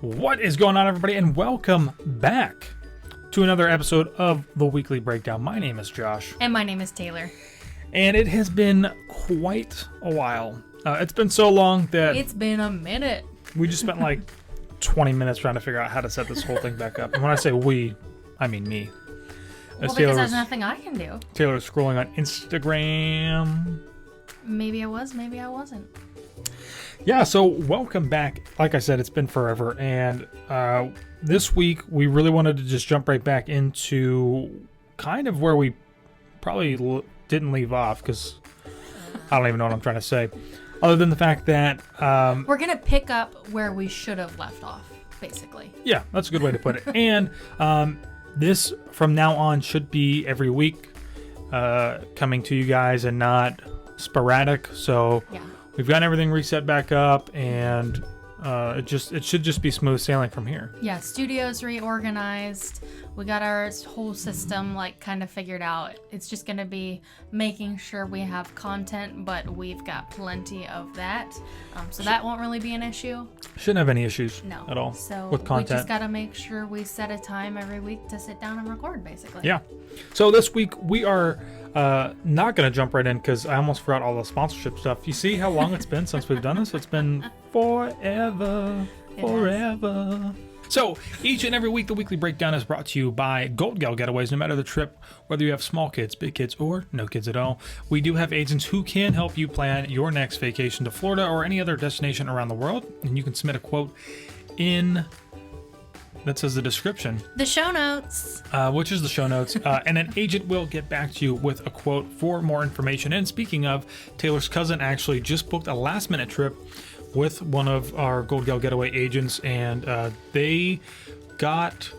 What is going on, everybody, and welcome back to another episode of the Weekly Breakdown. My name is Josh. And my name is Taylor. And it has been quite a while. It's been so long that... It's been a minute. We just spent like 20 minutes trying to figure out how to set this whole thing back up. And when I say we, I mean me. Well, because there's nothing I can do. Taylor was scrolling on Instagram. Maybe I was, maybe I wasn't. Yeah, so welcome back. Like I said, it's been forever. And this week, we really wanted to just jump right back into kind of where we probably didn't leave off, because I don't even know what I'm trying to say. Other than the fact that... we're going to pick up where we should have left off, basically. Yeah, that's a good way to put it. And this, from now on, should be every week coming to you guys and not sporadic. So... Yeah. We've gotten everything reset back up, and it should just be smooth sailing from here. Yeah, studio's reorganized. We got our whole system kind of figured out. It's just going to be making sure we have content, but we've got plenty of that. So that won't really be an issue. Shouldn't have any issues at all with content. We just got to make sure we set a time every week to sit down and record, basically. Yeah. So this week we are not going to jump right in, because I almost forgot all the sponsorship stuff. You see how long it's been since we've done this? It's been forever. So each and every week, the Weekly Breakdown is brought to you by Gold Gal Getaways. No matter the trip, whether you have small kids, big kids, or no kids at all, we do have agents who can help you plan your next vacation to Florida or any other destination around the world. And you can submit a quote in... that says the description. The show notes. Which is the show notes. And an agent will get back to you with a quote for more information. And speaking of, Taylor's cousin actually just booked a last-minute trip with one of our Gold Gal Getaway agents, and they got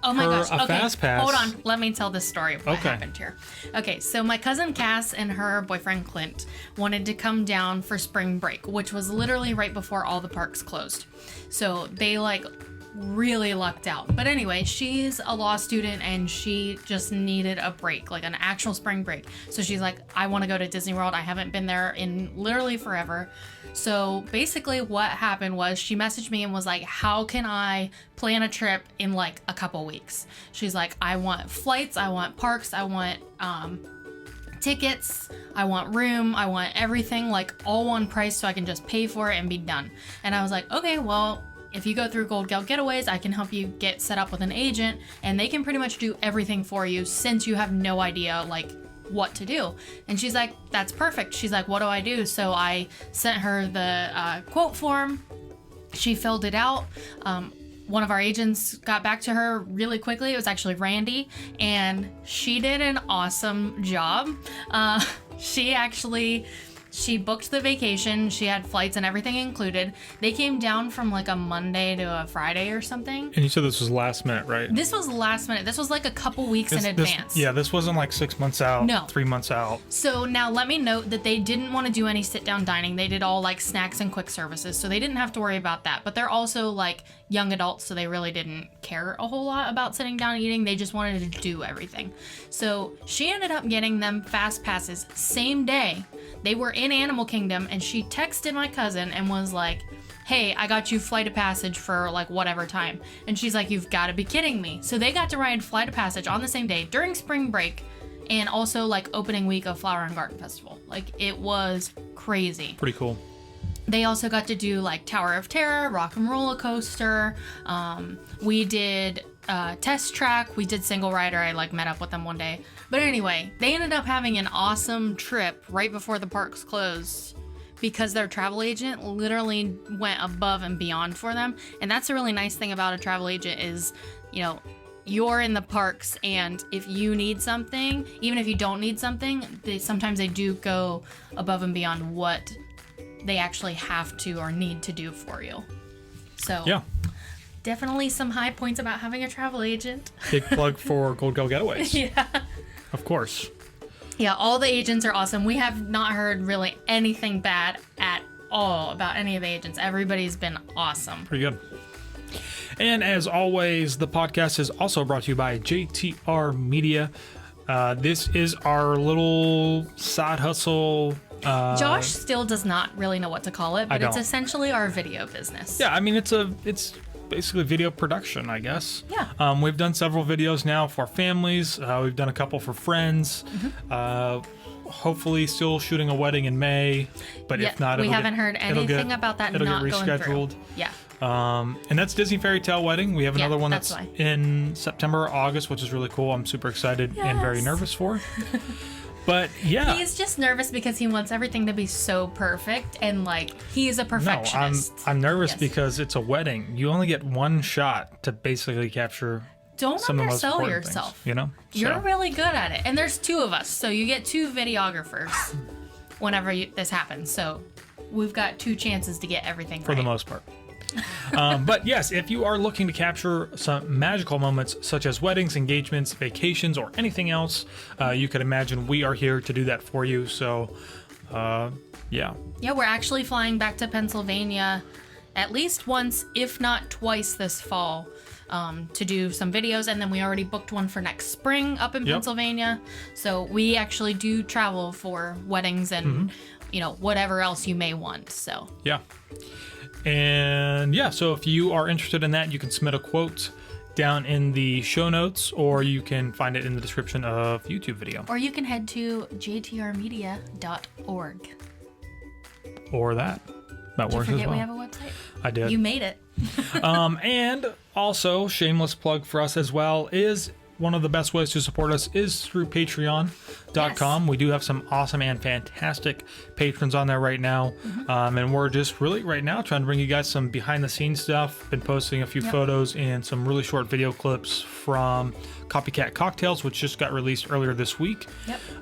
a fast pass. Hold on. Let me tell this story of what happened here. Okay, so my cousin Cass and her boyfriend Clint wanted to come down for spring break, which was literally right before all the parks closed. So they really lucked out. But anyway, she's a law student and she just needed a break, like an actual spring break. So she's like, I want to go to Disney World. I haven't been there in literally forever. So basically what happened was she messaged me and was like, how can I plan a trip in like a couple weeks? She's like, I want flights, I want parks, I want tickets, I want room, I want everything, like all one price so I can just pay for it and be done. And I was like, okay, well, if you go through Gold Gal Getaways, I can help you get set up with an agent, and they can pretty much do everything for you since you have no idea what to do. And she's like, that's perfect. She's like, what do I do? So I sent her the quote form. She filled it out. One of our agents got back to her really quickly. It was actually Randy, and she did an awesome job. She booked the vacation. She had flights and everything included. They came down from a Monday to a Friday or something. And you said this was last minute, right? This was last minute. This was a couple weeks in advance. This wasn't 6 months out. No. 3 months out. So now let me note that they didn't want to do any sit-down dining. They did all snacks and quick services. So they didn't have to worry about that. But they're also young adults, so they really didn't care a whole lot about sitting down and eating. They just wanted to do everything. So she ended up getting them fast passes same day. They were in Animal Kingdom, and she texted my cousin and was like, hey, I got you flight of passage for whatever time. And she's like, you've got to be kidding me. So they got to ride flight of passage on the same day during spring break, and also opening week of Flower and Garden Festival. It was crazy. Pretty cool. They also got to do Tower of Terror, Rock and Roller Coaster. We did Test Track. We did Single Rider. I met up with them one day. But anyway, they ended up having an awesome trip right before the parks closed because their travel agent literally went above and beyond for them. And that's a really nice thing about a travel agent is, you're in the parks, and if you need something, even if you don't need something, sometimes they do go above and beyond what they actually have to or need to do for you. So yeah, definitely some high points about having a travel agent. Big plug for Gold Gal Getaways. Yeah. Of course. Yeah, all the agents are awesome. We have not heard really anything bad at all about any of the agents. Everybody's been awesome. Pretty good. And as always, the podcast is also brought to you by JTR Media. This is our little side hustle. Josh still does not really know what to call it, but it's essentially our video business. Yeah, I mean, it's basically video production, I guess. Yeah. We've done several videos now for families. We've done a couple for friends. Hopefully still shooting a wedding in May, but if not, we haven't heard anything about that not going through. Yeah. And that's Disney Fairy Tale Wedding. We have another one that's why. in September or August, which is really cool. I'm super excited and very nervous for. But yeah, he's just nervous because he wants everything to be so perfect, and like he is a perfectionist. No, I'm nervous because it's a wedding. You only get one shot to basically capture. Don't some undersell of the most yourself. Things, you know, you're really good at it, and there's 2 of us, so you get 2 videographers whenever this happens. So we've got 2 chances to get everything for the most part. But yes, if you are looking to capture some magical moments such as weddings, engagements, vacations, or anything else you could imagine, we are here to do that for you. So yeah, we're actually flying back to Pennsylvania at least once, if not twice, this fall to do some videos, and then we already booked one for next spring up in Pennsylvania. So we actually do travel for weddings and you know, whatever else you may want. So yeah. And yeah, so if you are interested in that, you can submit a quote down in the show notes, or you can find it in the description of YouTube video. Or you can head to jtrmedia.org. Or that. That works as well. Did you forget we have a website? I did. You made it. And also, shameless plug for us as well, is one of the best ways to support us is through patreon.com. We do have some awesome and fantastic patrons on there right now. And we're just really right now trying to bring you guys some behind the scenes stuff. Been posting a few photos and some really short video clips from Copycat Cocktails, which just got released earlier this week,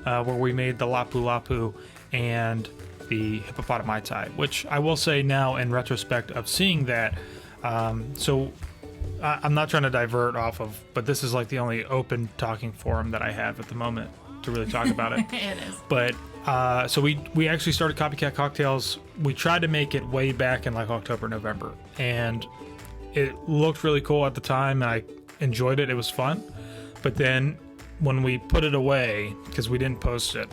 where we made the Lapu Lapu and the hippopotami tie, which I will say now in retrospect of seeing that, so I'm not trying to divert off of, but this is like the only open talking forum that I have at the moment to really talk about it. It is. But so we actually started Copycat Cocktails. We tried to make it way back in like October, November, and it looked really cool at the time, and I enjoyed it. It was fun. But then when we put it away, because we didn't post it,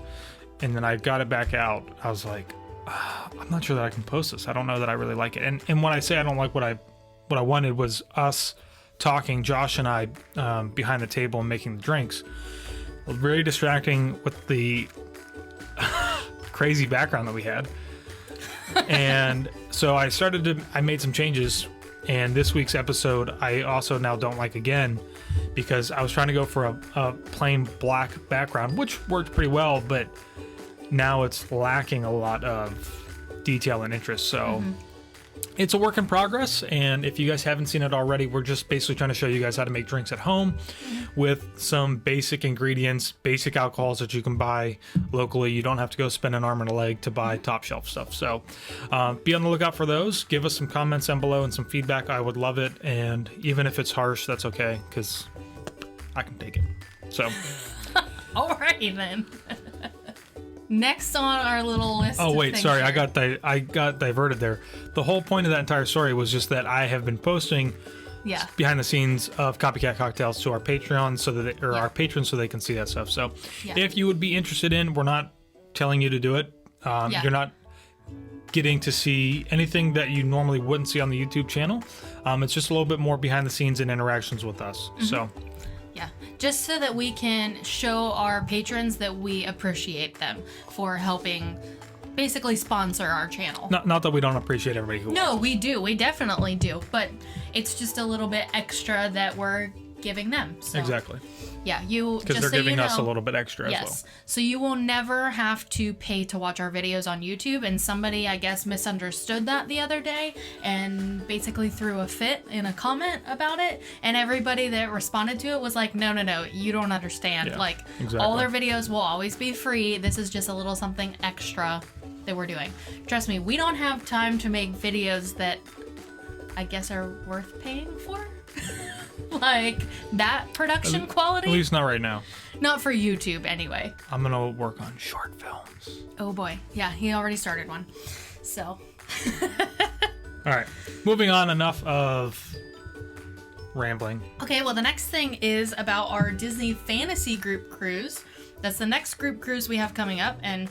and then I got it back out, I was like, I'm not sure that I can post this. I don't know that I really like it. And when I say I don't like what I wanted was us talking, Josh and I, behind the table and making the drinks. Very distracting with the crazy background that we had. And so I made some changes. And this week's episode, I also now don't like again, because I was trying to go for a plain black background, which worked pretty well, but now it's lacking a lot of detail and interest. So it's a work in progress, and if you guys haven't seen it already, we're just basically trying to show you guys how to make drinks at home with some basic ingredients, basic alcohols that you can buy locally. You don't have to go spend an arm and a leg to buy top shelf stuff. So be on the lookout for those. Give us some comments down below and some feedback. I would love it, and even if it's harsh, that's okay, because I can take it. So Alrighty then. Next on our little list. Oh wait, sorry, I I got diverted there. The whole point of that entire story was just that I have been posting behind the scenes of Copycat Cocktails to our Patreon, so that our patrons, so they can see that stuff. So if you would be interested in, we're not telling you to do it. You're not getting to see anything that you normally wouldn't see on the YouTube channel. It's just a little bit more behind the scenes and interactions with us. So. Yeah, just so that we can show our patrons that we appreciate them for helping basically sponsor our channel. Not that we don't appreciate everybody who No, we do. We definitely do. But it's just a little bit extra that we're giving them. So, exactly. Yeah, because they're giving us a little bit extra as well. So you will never have to pay to watch our videos on YouTube. And somebody, I guess, misunderstood that the other day and basically threw a fit in a comment about it. And everybody that responded to it was like, no, you don't understand. Yeah, all their videos will always be free. This is just a little something extra that we're doing. Trust me, we don't have time to make videos that I guess are worth paying for. Like that production quality? At least not right now. Not for YouTube, anyway. I'm gonna work on short films. Oh boy. Yeah, he already started one. So. Alright. Moving on, enough of rambling. Okay, well, the next thing is about our Disney Fantasy Group cruise. That's the next group cruise we have coming up, and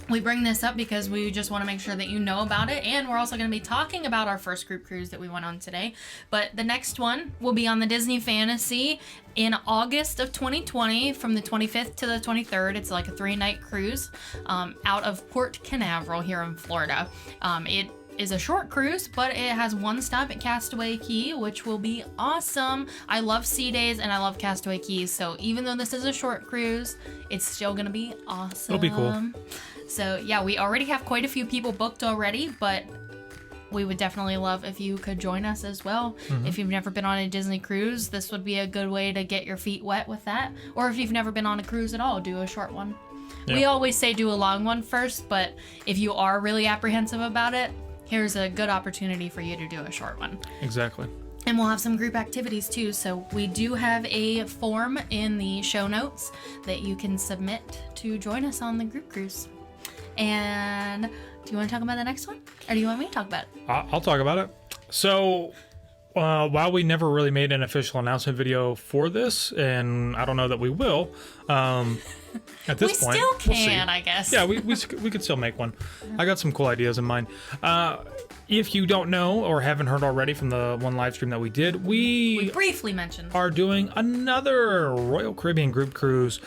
We bring this up because we just want to make sure that you know about it, and we're also going to be talking about our first group cruise that we went on today. But the next one will be on the Disney Fantasy in August of 2020 from the 25th to the 23rd. It's like a 3-night cruise out of Port Canaveral here in Florida. It is a short cruise, but it has one stop at Castaway Cay, which will be awesome. I love sea days and I love Castaway Cay, so even though this is a short cruise, it's still going to be awesome. It'll be cool. So yeah, we already have quite a few people booked already, but we would definitely love if you could join us as well. If you've never been on a Disney cruise, this would be a good way to get your feet wet with that. Or if you've never been on a cruise at all, do a short one. Yep. We always say do a long one first, but if you are really apprehensive about it, here's a good opportunity for you to do a short one. Exactly. And we'll have some group activities too. So we do have a form in the show notes that you can submit to join us on the group cruise. And do you want to talk about the next one? Or do you want me to talk about it? I'll talk about it. So while we never really made an official announcement video for this, and I don't know that we will, at this point. We still can, we'll see. I guess. Yeah, we could still make one. I got some cool ideas in mind. If you don't know or haven't heard already from the one live stream that we did, we briefly mentioned are doing another Royal Caribbean group cruise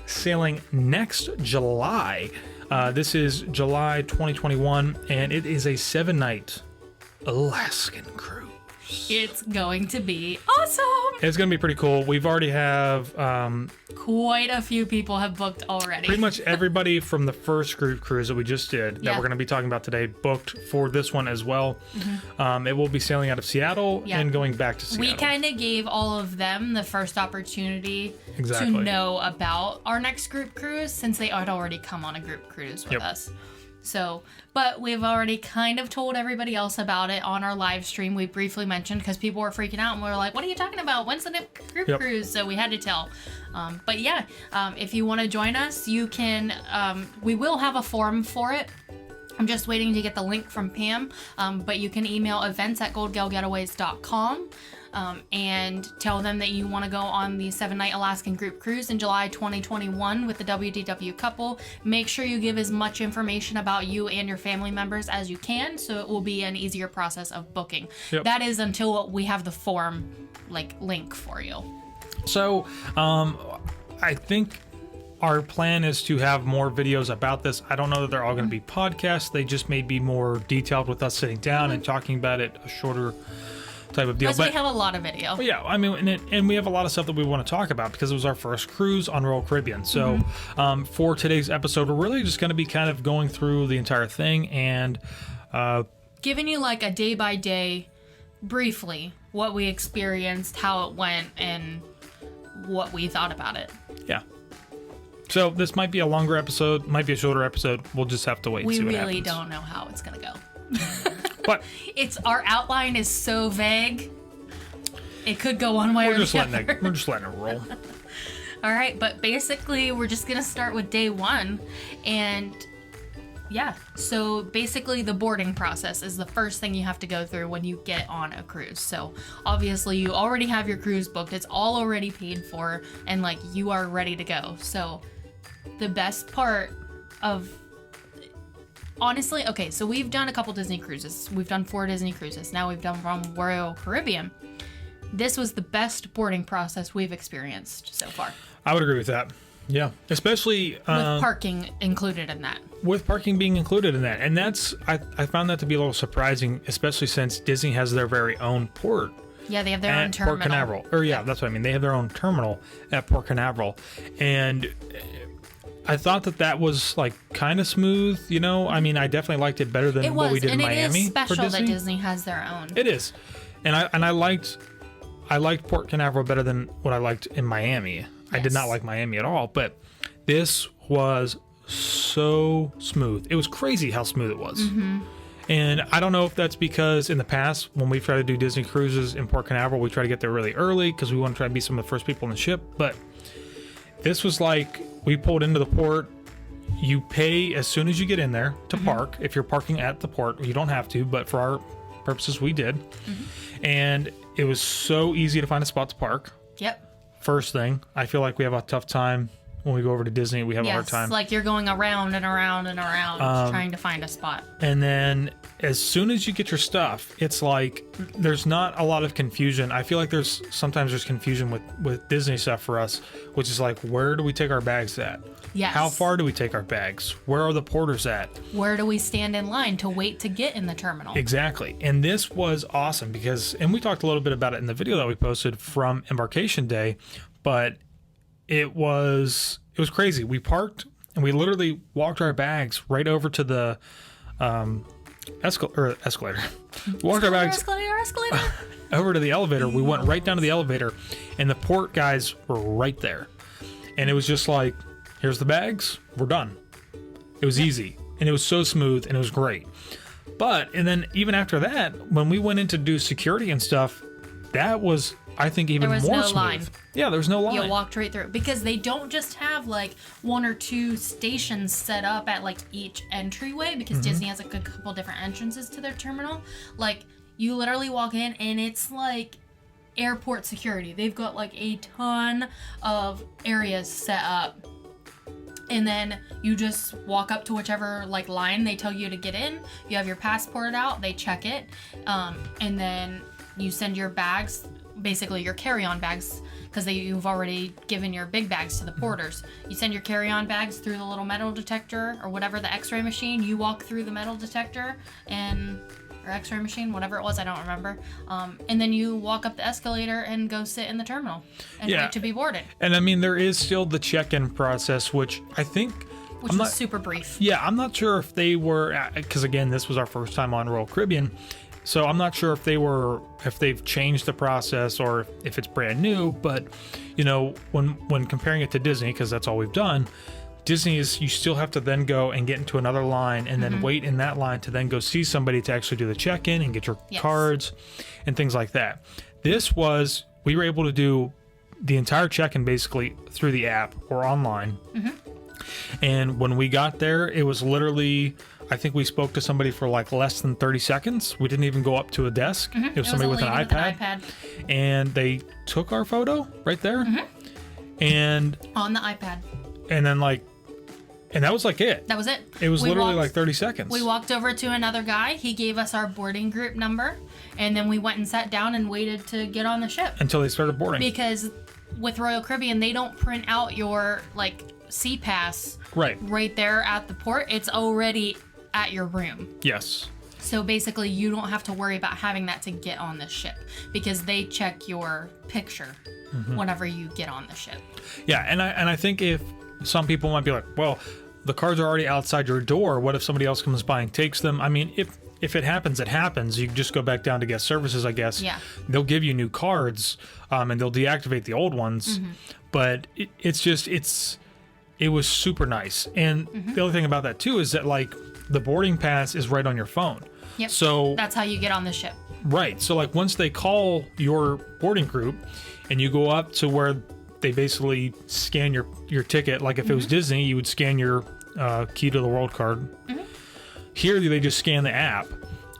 sailing next July. This is July 2021, and it is a 7-night Alaskan cruise. It's going to be awesome. It's going to be pretty cool. We've already have quite a few people have booked already. Pretty much everybody from the first group cruise that we just did that we're going to be talking about today booked for this one as well. It will be sailing out of Seattle and going back to Seattle. We kind of gave all of them the first opportunity to know about our next group cruise since they had already come on a group cruise with us. So, but we've already kind of told everybody else about it on our live stream. We briefly mentioned because people were freaking out and we were like, what are you talking about? When's the next group cruise? So we had to tell. But yeah, if you want to join us, you can, we will have a forum for it. I'm just waiting to get the link from Pam, but you can email events@goldgalgetaways.com. And tell them that you want to go on the 7-night Alaskan group cruise in July 2021 with the WDW Couple. Make sure you give as much information about you and your family members as you can, so it will be an easier process of booking. That is until we have the form link for you. So I think our plan is to have more videos about this. I don't know that they're all going to be podcasts. They just may be more detailed with us sitting down and talking about it, a shorter type of deal. But we have a lot of video. Yeah, I mean, and we have a lot of stuff that we want to talk about because it was our first cruise on Royal Caribbean. So for today's episode, we're really just going to be kind of going through the entire thing and giving you a day by day, briefly, what we experienced, how it went, and what we thought about it. Yeah. So this might be a longer episode, might be a shorter episode. We'll just have to wait and see what happens. We really don't know how it's going to go. But our outline is so vague. It could go one way or the other. We're just letting it roll. All right, but basically we're just gonna start with day one, and so basically the boarding process is the first thing you have to go through when you get on a cruise. So obviously you already have your cruise booked; it's all already paid for, and you are ready to go. So the best part of honestly, okay, so we've done a couple Disney cruises. We've done 4 Disney cruises. Now we've done from Royal Caribbean. This was the best boarding process we've experienced so far. I would agree with that. Yeah, especially with parking included in that. With parking being included in that. And that's, I found that to be a little surprising, especially since Disney has their very own port. Yeah, they have their own terminal. Port Canaveral. That's what I mean. They have their own terminal at Port Canaveral. And I thought that was kind of smooth, I mean, I definitely liked it better than what we did in Miami. And it is special that Disney has their own. It is. And I liked Port Canaveral better than what I liked in Miami. Yes. I did not like Miami at all, but this was so smooth. It was crazy how smooth it was. And I don't know if that's because in the past, when we try to do Disney cruises in Port Canaveral, we try to get there really early because we want to try to be some of the first people on the ship, but this was we pulled into the port. You pay as soon as you get in there to park. If you're parking at the port, you don't have to, but for our purposes, we did. And it was so easy to find a spot to park. Yep. First thing, I feel like we have a tough time when we go over to Disney. We have a hard Yes, time. like you're going around and around and around trying to find a spot. And then as soon as you get your stuff, it's like there's not a lot of confusion. I feel like sometimes there's confusion with Disney stuff for us, which is like, where do we take our bags at? Yes. How far do we take our bags? Where are the porters at? Where do we stand in line to wait to get in the terminal? Exactly. And this was awesome because, and we talked a little bit about it in the video that we posted from Embarkation Day, but it was crazy. We parked and we literally walked our bags right over to the escalator. We walked our bags Escalator. over to the elevator. We went right down to the elevator and the port guys were right there. And it was just like, here's the bags, we're done. It was easy and it was so smooth and it was great. And then even after that, when we went in to do security and stuff, that was, I think, even more no smooth. line. Yeah, there was no line. You walked right through because they don't just have like 1 or 2 stations set up at like each entryway because Disney has like a couple different entrances to their terminal. Like you literally walk in and it's like airport security. They've got like a ton of areas set up. And then you just walk up to whichever like line they tell you to get in. You have your passport out, they check it, and then you send your bags, basically your carry-on bags, because you've already given your big bags to the porters. You send your carry-on bags through the little metal detector or whatever, the x-ray machine. You walk through the metal detector or x-ray machine, whatever it was, I don't remember. And then you walk up the escalator and go sit in the terminal and wait to be boarded. And I mean, there is still the check-in process, which I think... Which was super brief. Yeah, I'm not sure if they were... Because again, this was our first time on Royal Caribbean. So I'm not sure if they've changed the process or if it's brand new. But, you know, when comparing it to Disney, because that's all we've done... Disney is you still have to then go and get into another line and then wait in that line to then go see somebody to actually do the check-in and get your cards and things like that. We were able to do the entire check-in basically through the app or online. And when we got there, it was literally, I think we spoke to somebody for like less than 30 seconds. We didn't even go up to a desk. It was somebody with an iPad. And they took our photo right there. And on the iPad. And then and that was like it. That was it. It was literally like 30 seconds. We walked over to another guy. He gave us our boarding group number. And then we went and sat down and waited to get on the ship. Until they started boarding. Because with Royal Caribbean, they don't print out your Sea Pass right there at the port. It's already at your room. Yes. So basically, you don't have to worry about having that to get on the ship because they check your picture whenever you get on the ship. Yeah, and I think if some people might be like, well, the cards are already outside your door. What if somebody else comes by and takes them? I mean, if it happens, it happens. You just go back down to guest services, I guess. Yeah. They'll give you new cards, and they'll deactivate the old ones. But it was super nice. And the other thing about that too is that the boarding pass is right on your phone. Yep. So that's how you get on the ship. Right. So once they call your boarding group and you go up to where they basically scan your ticket, like if it was Disney, you would scan your key to the world card. Here they just scan the app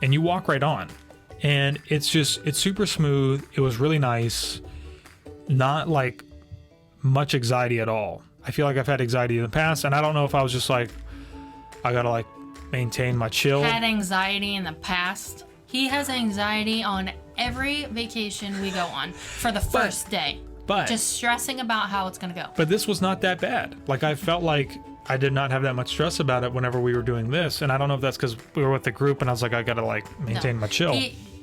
and you walk right on. And it's super smooth. It was really nice. Not much anxiety at all. I feel like I've had anxiety in the past, and I don't know if I was just I gotta maintain my chill. Had anxiety in the past. He has anxiety on every vacation we go on for the first day. But just stressing about how it's gonna go. But this was not that bad. I felt like I did not have that much stress about it whenever we were doing this, and I don't know if that's because we were with the group, and I was like, I gotta maintain my chill.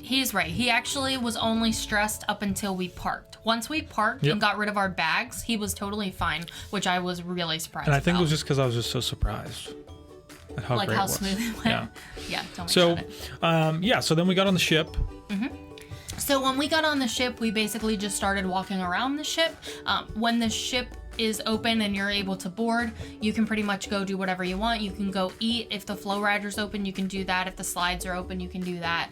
He's right. He actually was only stressed up until we parked. Once we parked and got rid of our bags, he was totally fine, which I was really surprised about. And I think it was just because I was just so surprised at how great it was. Smooth it went. Yeah, tell me about it. So then we got on the ship. So when we got on the ship, we basically just started walking around the ship. When the ship is open and you're able to board, you can pretty much go do whatever you want. You can go eat. If the flow rider's open, you can do that. If the slides are open, you can do that.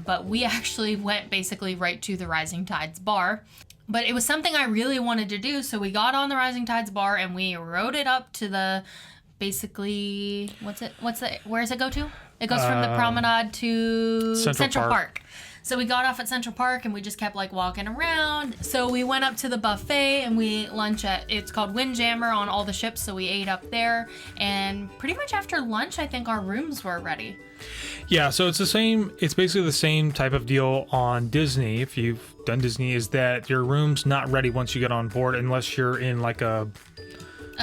But we actually went basically right to the Rising Tides bar. But it was something I really wanted to do, so we got on the Rising Tides bar and we rode it up to the, basically, where does it go to? It goes from the promenade to Central Park. So we got off at Central Park and we just kept like walking around. So we went up to the buffet and we lunch at, it's called Windjammer on all the ships. So we ate up there, and pretty much after lunch, I think our rooms were ready. Yeah, so it's basically the same type of deal on Disney. If you've done Disney, is that your room's not ready once you get on board unless you're in like a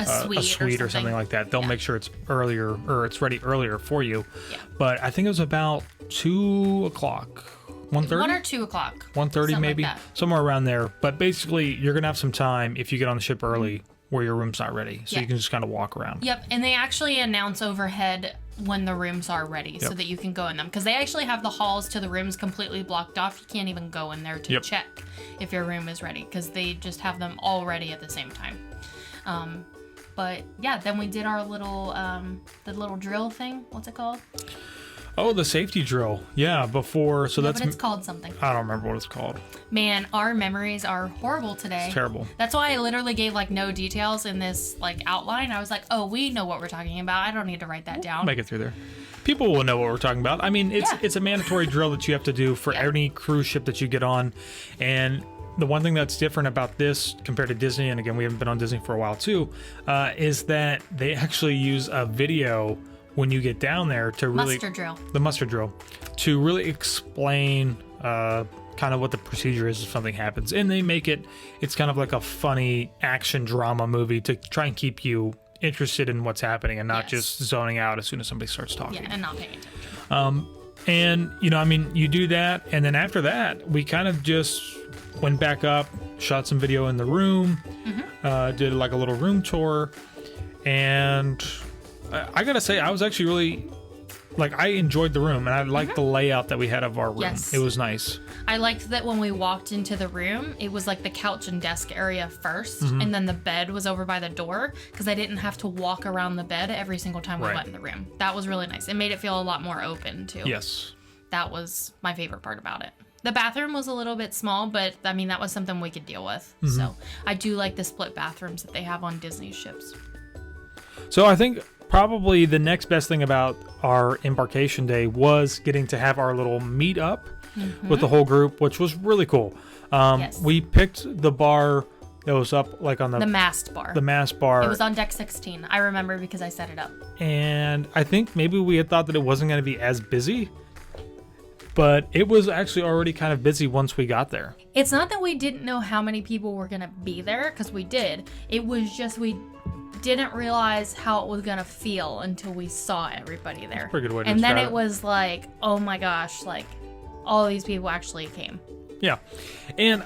suite or something like that. They'll make sure it's earlier, or it's ready earlier for you. Yeah. But I think it was about 2 o'clock. 1:30? 1 or 2 o'clock. 1:30 maybe, like somewhere around there. But basically, you're gonna have some time if you get on the ship early where your room's not ready, so you can just kind of walk around. Yep, and they actually announce overhead when the rooms are ready, so that you can go in them, because they actually have the halls to the rooms completely blocked off. You can't even go in there to check if your room is ready, because they just have them all ready at the same time. But yeah, then we did our little the little drill thing. What's it called? Oh, the safety drill. Yeah, before. So that's. But it's called something. I don't remember what it's called. Man, our memories are horrible today. It's terrible. That's why I literally gave like no details in this like outline. I was like, oh, we know what we're talking about. I don't need to write that down. Make it through there. People will know what we're talking about. I mean, it's a mandatory drill that you have to do for any cruise ship that you get on, and the one thing that's different about this compared to Disney, and again, we haven't been on Disney for a while too, is that they actually use a video when you get down there to really the muster drill to really explain kind of what the procedure is if something happens, and they make it's kind of like a funny action drama movie to try and keep you interested in what's happening and not just zoning out as soon as somebody starts talking. Yeah, and not paying attention. And I mean, you do that, and then after that, we kind of just went back up, shot some video in the room, did like a little room tour, and I gotta say, I was actually really, I enjoyed the room, and I liked the layout that we had of our room. Yes. It was nice. I liked that when we walked into the room, it was like the couch and desk area first, and then the bed was over by the door, because I didn't have to walk around the bed every single time we went in the room. That was really nice. It made it feel a lot more open, too. Yes. That was my favorite part about it. The bathroom was a little bit small, but I mean, that was something we could deal with. So I do like the split bathrooms that they have on Disney ships. So I think probably the next best thing about our embarkation day was getting to have our little meet up with the whole group, which was really cool. We picked the bar that was up like on the mast bar. The mast bar. It was on deck 16. I remember because I set it up. And I think maybe we had thought that it wasn't going to be as busy, but it was actually already kind of busy once we got there. It's not that we didn't know how many people were going to be there, because we did. It was just we didn't realize how it was going to feel until we saw everybody there. That's a pretty good way to And then describe it was like, oh my gosh, like all these people actually came. Yeah. And,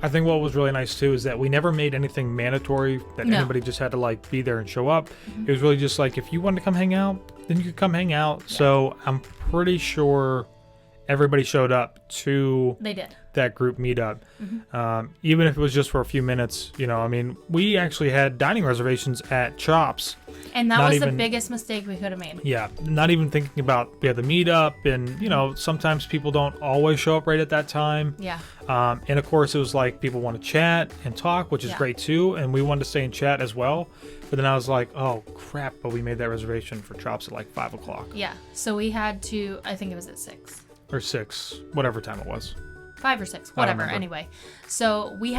I think what was really nice too is that we never made anything mandatory that anybody just had to be there and show up. It was really just like, if you wanted to come hang out, then you could come hang out. Yeah. So I'm pretty sure everybody showed up to that group meetup. Even if it was just for a few minutes, we actually had dining reservations at Chops. And that was the biggest mistake we could have made. Yeah, not even thinking about we had the meetup, and sometimes people don't always show up right at that time. Yeah. And of course it was like people want to chat and talk, which is great too, and we wanted to stay and chat as well. But then I was like, oh crap, but we made that reservation for Chops at 5 o'clock. Yeah, so we had to, I think it was at 6. Or 6, whatever time it was. 5 or 6, whatever, anyway. So we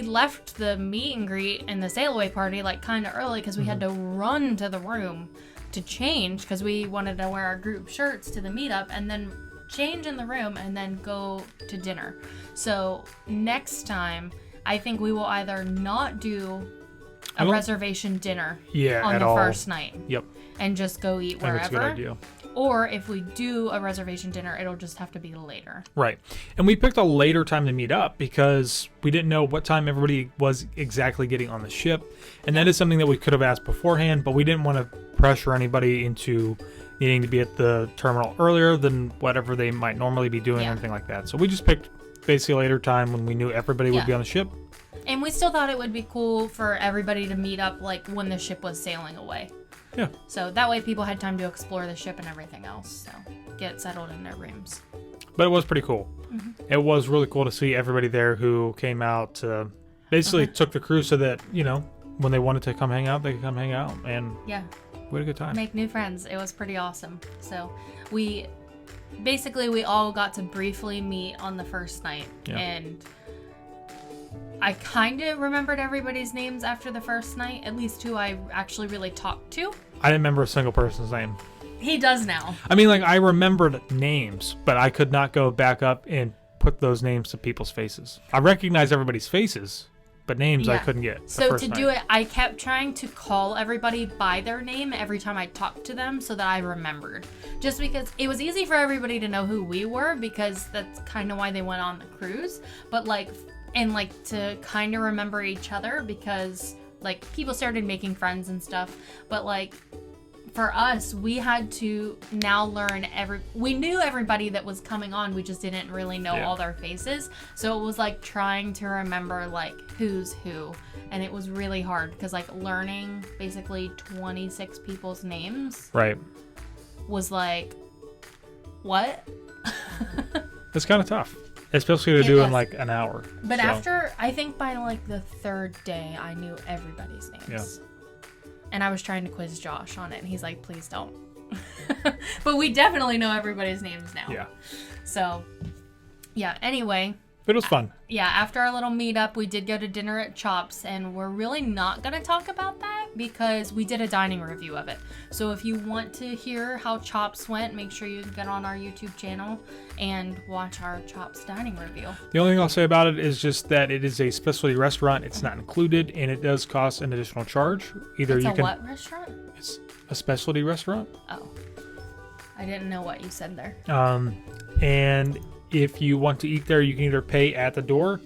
left the meet and greet and the sail away party kind of early, because we had to run to the room to change, because we wanted to wear our group shirts to the meetup and then change in the room and then go to dinner. So next time, I think we will either not do a reservation dinner on the first night. Yep. And just go eat wherever. That's a good idea. Or if we do a reservation dinner, it'll just have to be later. Right. And we picked a later time to meet up because we didn't know what time everybody was exactly getting on the ship. And that is something that we could have asked beforehand, but we didn't want to pressure anybody into needing to be at the terminal earlier than whatever they might normally be doing or anything like that. So we just picked basically a later time when we knew everybody would be on the ship. And we still thought it would be cool for everybody to meet up when the ship was sailing away. Yeah. So that way people had time to explore the ship and everything else. So get settled in their rooms. But it was pretty cool. It was really cool to see everybody there who came out, basically took the cruise so that, when they wanted to come hang out, they could come hang out. And we had a good time. Make new friends. It was pretty awesome. So we basically we all got to briefly meet on the first night. Yeah. And I kind of remembered everybody's names after the first night, at least who I actually really talked to. I didn't remember a single person's name. He does now. I mean, like, I remembered names, but I could not go back up and put those names to people's faces. I recognize everybody's faces, but names I couldn't get. So to do it, I kept trying to call everybody by their name every time I talked to them so that I remembered. Just because it was easy for everybody to know who we were, because that's kind of why they went on the cruise. But like, and like to kind of remember each other, because like people started making friends and stuff. But like for us, we had to now learn we knew everybody that was coming on, we just didn't really know all their faces. So it was like trying to remember like who's who, and it was really hard because like learning basically 26 people's names was like, what? It's kind of tough, especially to do in like an hour. But after, I think by like the third day, I knew everybody's names. Yeah. And I was trying to quiz Josh on it, and he's like, please don't. But we definitely know everybody's names now. Yeah. So, yeah, anyway. But it was fun. Yeah, after our little meetup, we did go to dinner at Chops, and we're really not going to talk about that because we did a dining review of it. So if you want to hear how Chops went, make sure you get on our YouTube channel and watch our Chops dining review. The only thing I'll say about it is just that it is a specialty restaurant. It's not included, and it does cost an additional charge. It's a what restaurant? It's a specialty restaurant. Oh. I didn't know what you said there. And if you want to eat there, you can either pay at the door,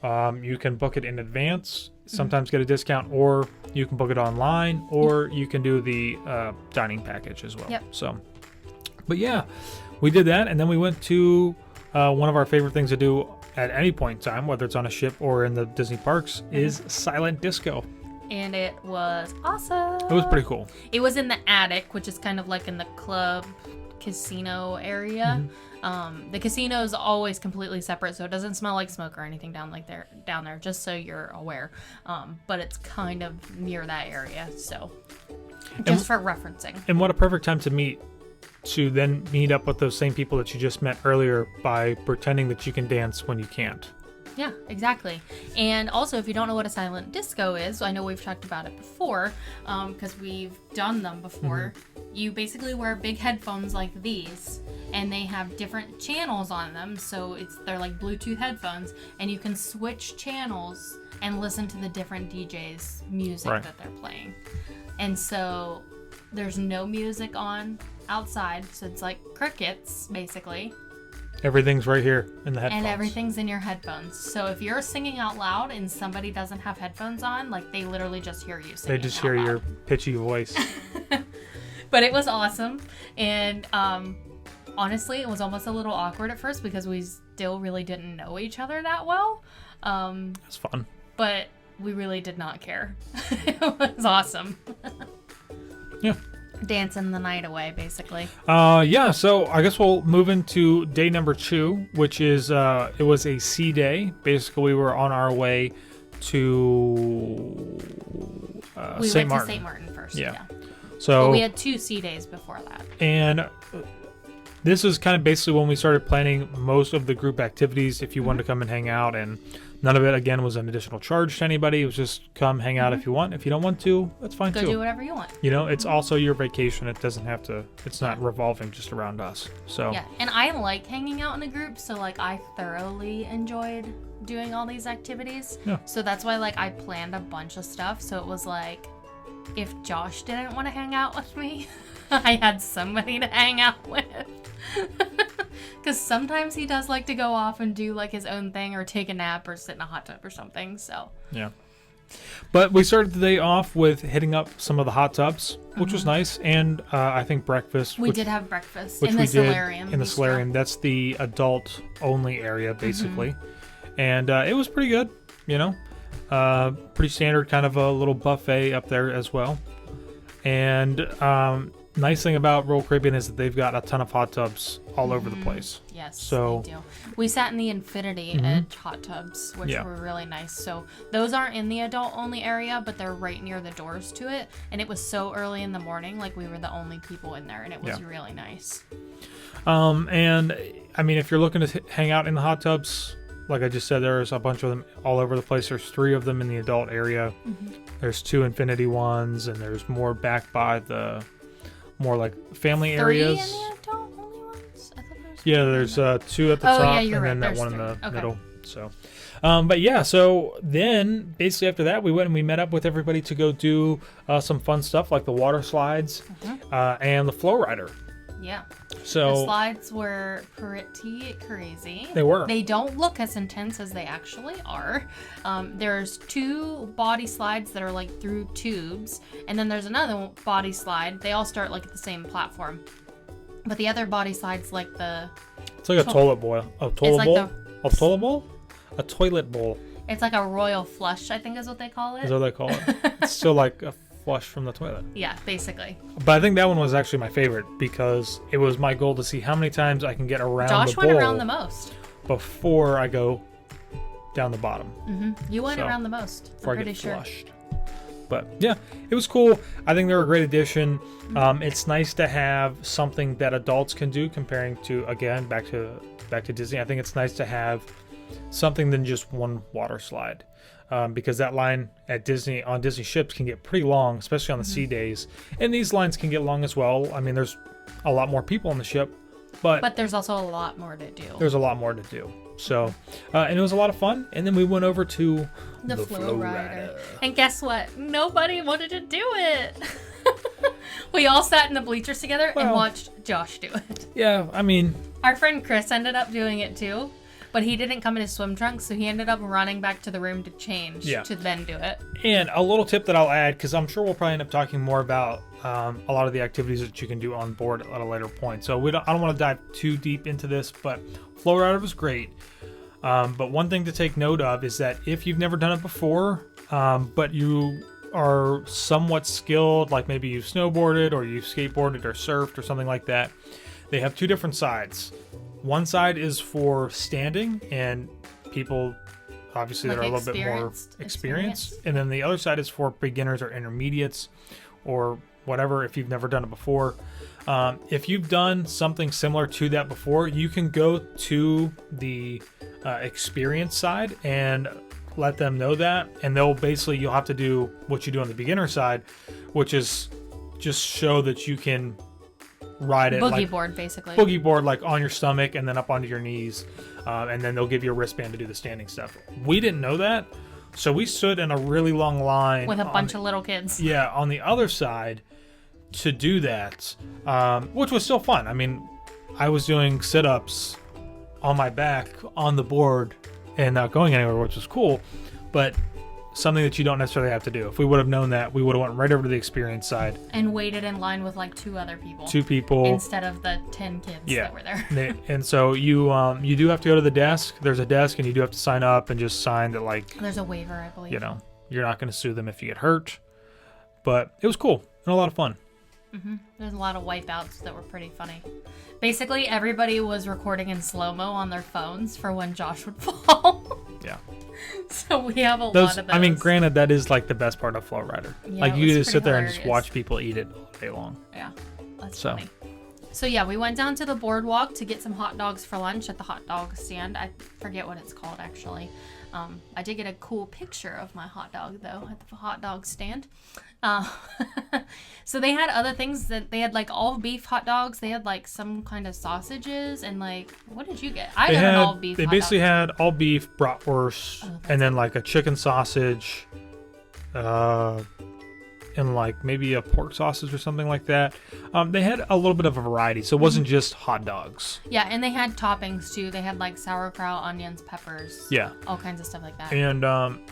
you can book it in advance, sometimes get a discount, or you can book it online, or you can do the dining package as well. Yep. So, but yeah, we did that, and then we went to one of our favorite things to do at any point in time, whether it's on a ship or in the Disney parks, is silent disco. And it was awesome. It was pretty cool. It was in the attic, which is kind of like in the club casino area. The casino is always completely separate, so it doesn't smell like smoke or anything down there, just so you're aware. But it's kind of near that area, so just for referencing. And what a perfect time to then meet up with those same people that you just met earlier by pretending that you can dance when you can't. Yeah, exactly. And also, if you don't know what a silent disco is, I know we've talked about it before, because we've done them before. You basically wear big headphones like these, and they have different channels on them. So they're like Bluetooth headphones, and you can switch channels and listen to the different DJs' music that they're playing. And so there's no music on outside, so it's like crickets, basically. Everything's right here in the headphones. And everything's in your headphones. So if you're singing out loud and somebody doesn't have headphones on, like they literally just hear you singing. They just hear your pitchy voice. But it was awesome. And honestly, it was almost a little awkward at first because we still really didn't know each other that well. It's fun. But we really did not care. It was awesome. Yeah. Dancing the night away, basically. Yeah, so I guess we'll move into day number 2, which is, it was a sea day. Basically, we were on our way to St. Martin. We went to St. Martin first, yeah. So we had 2 sea days before that. And this is kind of basically when we started planning most of the group activities if you wanted to come and hang out, and none of it, again, was an additional charge to anybody. It was just come hang out if you want. If you don't want to, that's fine too. Go do whatever you want. You know, it's also your vacation. It doesn't have to, it's not revolving just around us. So yeah, and I like hanging out in a group, so like I thoroughly enjoyed doing all these activities. Yeah. So that's why like I planned a bunch of stuff. So it was like, if Josh didn't want to hang out with me, I had somebody to hang out with. Because sometimes he does like to go off and do like his own thing or take a nap or sit in a hot tub or something. So yeah. But we started the day off with hitting up some of the hot tubs, which was nice, and I think breakfast. We did have breakfast which in the we did solarium. in the solarium. That's the adult only area basically, and it was pretty good. You know, pretty standard kind of a little buffet up there as well, and nice thing about Royal Caribbean is that they've got a ton of hot tubs all over the place. Yes, so they do. We sat in the Infinity Edge hot tubs, which were really nice. So those aren't in the adult-only area, but they're right near the doors to it. And it was so early in the morning, like we were the only people in there, and it was really nice. And I mean, if you're looking to hang out in the hot tubs, like I just said, there's a bunch of them all over the place. There's 3 of them in the adult area. There's 2 Infinity ones, and there's more back by the more like family 3 areas. in the adult-only ones? I thought there was Yeah, there's 2 at the top, and right. then that There's one 3. in the Okay. middle. So, but yeah, so then basically after that, we went and we met up with everybody to go do some fun stuff like the water slides and the flow rider. Yeah. So the slides were pretty crazy. They were. They don't look as intense as they actually are. There's 2 body slides that are like through tubes, and then there's another body slide. They all start like at the same platform, but the other body slide's like it's like a toilet bowl. A toilet bowl? A toilet bowl? A toilet bowl. It's like a royal flush, I think is what they call it. Is that what they call it? It's still like a flush from the toilet. Yeah, basically. But I think that one was actually my favorite because it was my goal to see how many times I can get around Josh the bowl went around the most. before I go down the bottom. You went So, around the most. Before I'm I pretty get sure. flushed. But yeah, it was cool. I think they're a great addition. It's nice to have something that adults can do comparing to, again, back to Disney. I think it's nice to have something than just one water slide. Because that line at Disney on Disney ships can get pretty long, especially on the sea days. And these lines can get long as well. I mean, there's a lot more people on the ship, but there's also a lot more to do. there's a lot more to do. So, and it was a lot of fun. And then we went over to The flow rider. And guess what? Nobody wanted to do it. We all sat in the bleachers together and watched Josh do it. Yeah, I mean, Our friend Chris ended up doing it too. But he didn't come in his swim trunks, so he ended up running back to the room to change to then do it. and a little tip that I'll add, because I'm sure we'll probably end up talking more about a lot of the activities that you can do on board at a later point. So I don't want to dive too deep into this, but Flow Rider was great. But one thing to take note of is that if you've never done it before, but you are somewhat skilled, like maybe you've snowboarded or you've skateboarded or surfed or something like that, they have 2 different sides. One side is for standing and people obviously Like that are a little bit more experienced. And then the other side is for beginners or intermediates or whatever if you've never done it before. If you've done something similar to that before, you can go to the experience side and let them know that. And they'll basically, you'll have to do what you do on the beginner side, which is just show that you can ride it Boogie board, basically. Boogie board, like on your stomach and then up onto your knees, and then they'll give you a wristband to do the standing stuff. We didn't know that, so we stood in a really long line with a bunch of little kids. Yeah, on the other side to do that, which was still fun. I mean, I was doing sit-ups on my back on the board and not going anywhere, which was cool, but something that you don't necessarily have to do. If we would have known that, we would have went right over to the experience side and waited in line with like 2 other people. 2 people instead of the 10 kids that were there. And so you do have to go to the desk. There's a desk, and you do have to sign up and just sign that, like, there's a waiver, I believe. You know, you're not going to sue them if you get hurt. But it was cool and a lot of fun. There's a lot of wipeouts that were pretty funny. Basically, everybody was recording in slow-mo on their phones for when Josh would fall. Yeah. So we have a lot of those. I mean, granted, that is like the best part of Flow Rider. Yeah, like, it you was just sit there and hilarious. just watch people eat it all day long. Yeah, that's funny. So yeah, we went down to the boardwalk to get some hot dogs for lunch at the hot dog stand. I forget what it's called, actually. I did get a cool picture of my hot dog, though, at the hot dog stand. So they had other things that they had, like all beef hot dogs. They had like some kind of sausages and like, what did you get? I got an all beef. They hot basically dog. had all beef bratwurst and then like a chicken sausage, and like maybe a pork sausage or something like that. They had a little bit of a variety, so it wasn't just hot dogs. Yeah, and they had toppings too. They had like sauerkraut, onions, peppers. Yeah. All kinds of stuff like that. And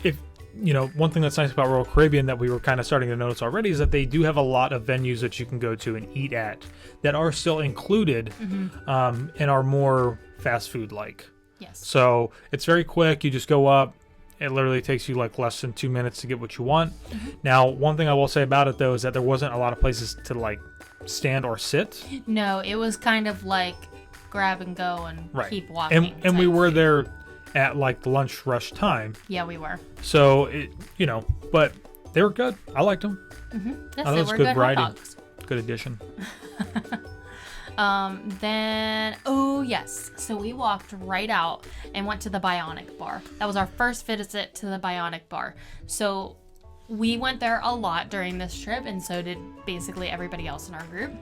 if you know, one thing that's nice about Royal Caribbean that we were kind of starting to notice already is that they do have a lot of venues that you can go to and eat at that are still included, and are more fast food like. Yes. So it's very quick. You just go up. It literally takes you like less than 2 minutes to get what you want. Now, one thing I will say about it though is that there wasn't a lot of places to like stand or sit. No, it was kind of like grab and go and Right. keep walking. And we type were thing. there at like the lunch rush time. Yeah, we were. So, but they were good. I liked them. Yes, I thought they it was were good good variety. hot dogs. Good addition. So we walked right out and went to the Bionic bar. That was our first visit to the Bionic bar. So we went there a lot during this trip, and so did basically everybody else in our group.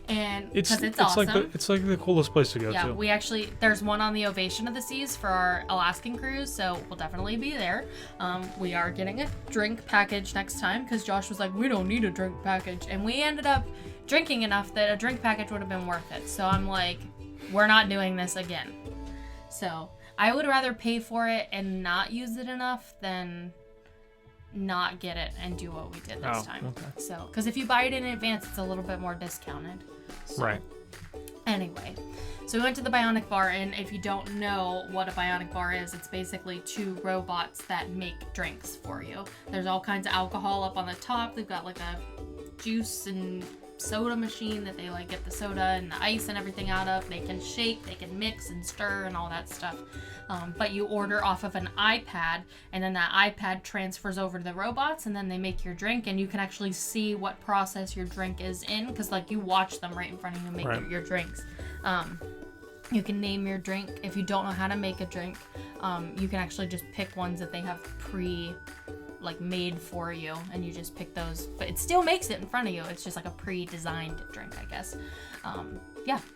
And because it's awesome. It's like the coolest place to go Yeah, to. there's one on the Ovation of the Seas for our Alaskan cruise, so we'll definitely be there. We are getting a drink package next time because Josh was like, we don't need a drink package. And we ended up drinking enough that a drink package would have been worth it. So I'm like, we're not doing this again. So I would rather pay for it and not use it enough than not get it and do what we did this time. Okay. So, because if you buy it in advance, it's a little bit more discounted. So, Right. Anyway, so we went to the Bionic bar, and if you don't know what a Bionic bar is, it's basically 2 robots that make drinks for you. There's all kinds of alcohol up on the top. They've got like a juice and soda machine that they like get the soda and the ice and everything out of. They can shake, they can mix and stir and all that stuff. But you order off of an iPad, and then that iPad transfers over to the robots, and then they make your drink, and you can actually see what process your drink is in, because like you watch them right in front of you make your drinks. You can name your drink. If you don't know how to make a drink, you can actually just pick ones that they have made for you, and you just pick those, but it still makes it in front of you. It's just like a pre-designed drink, I guess.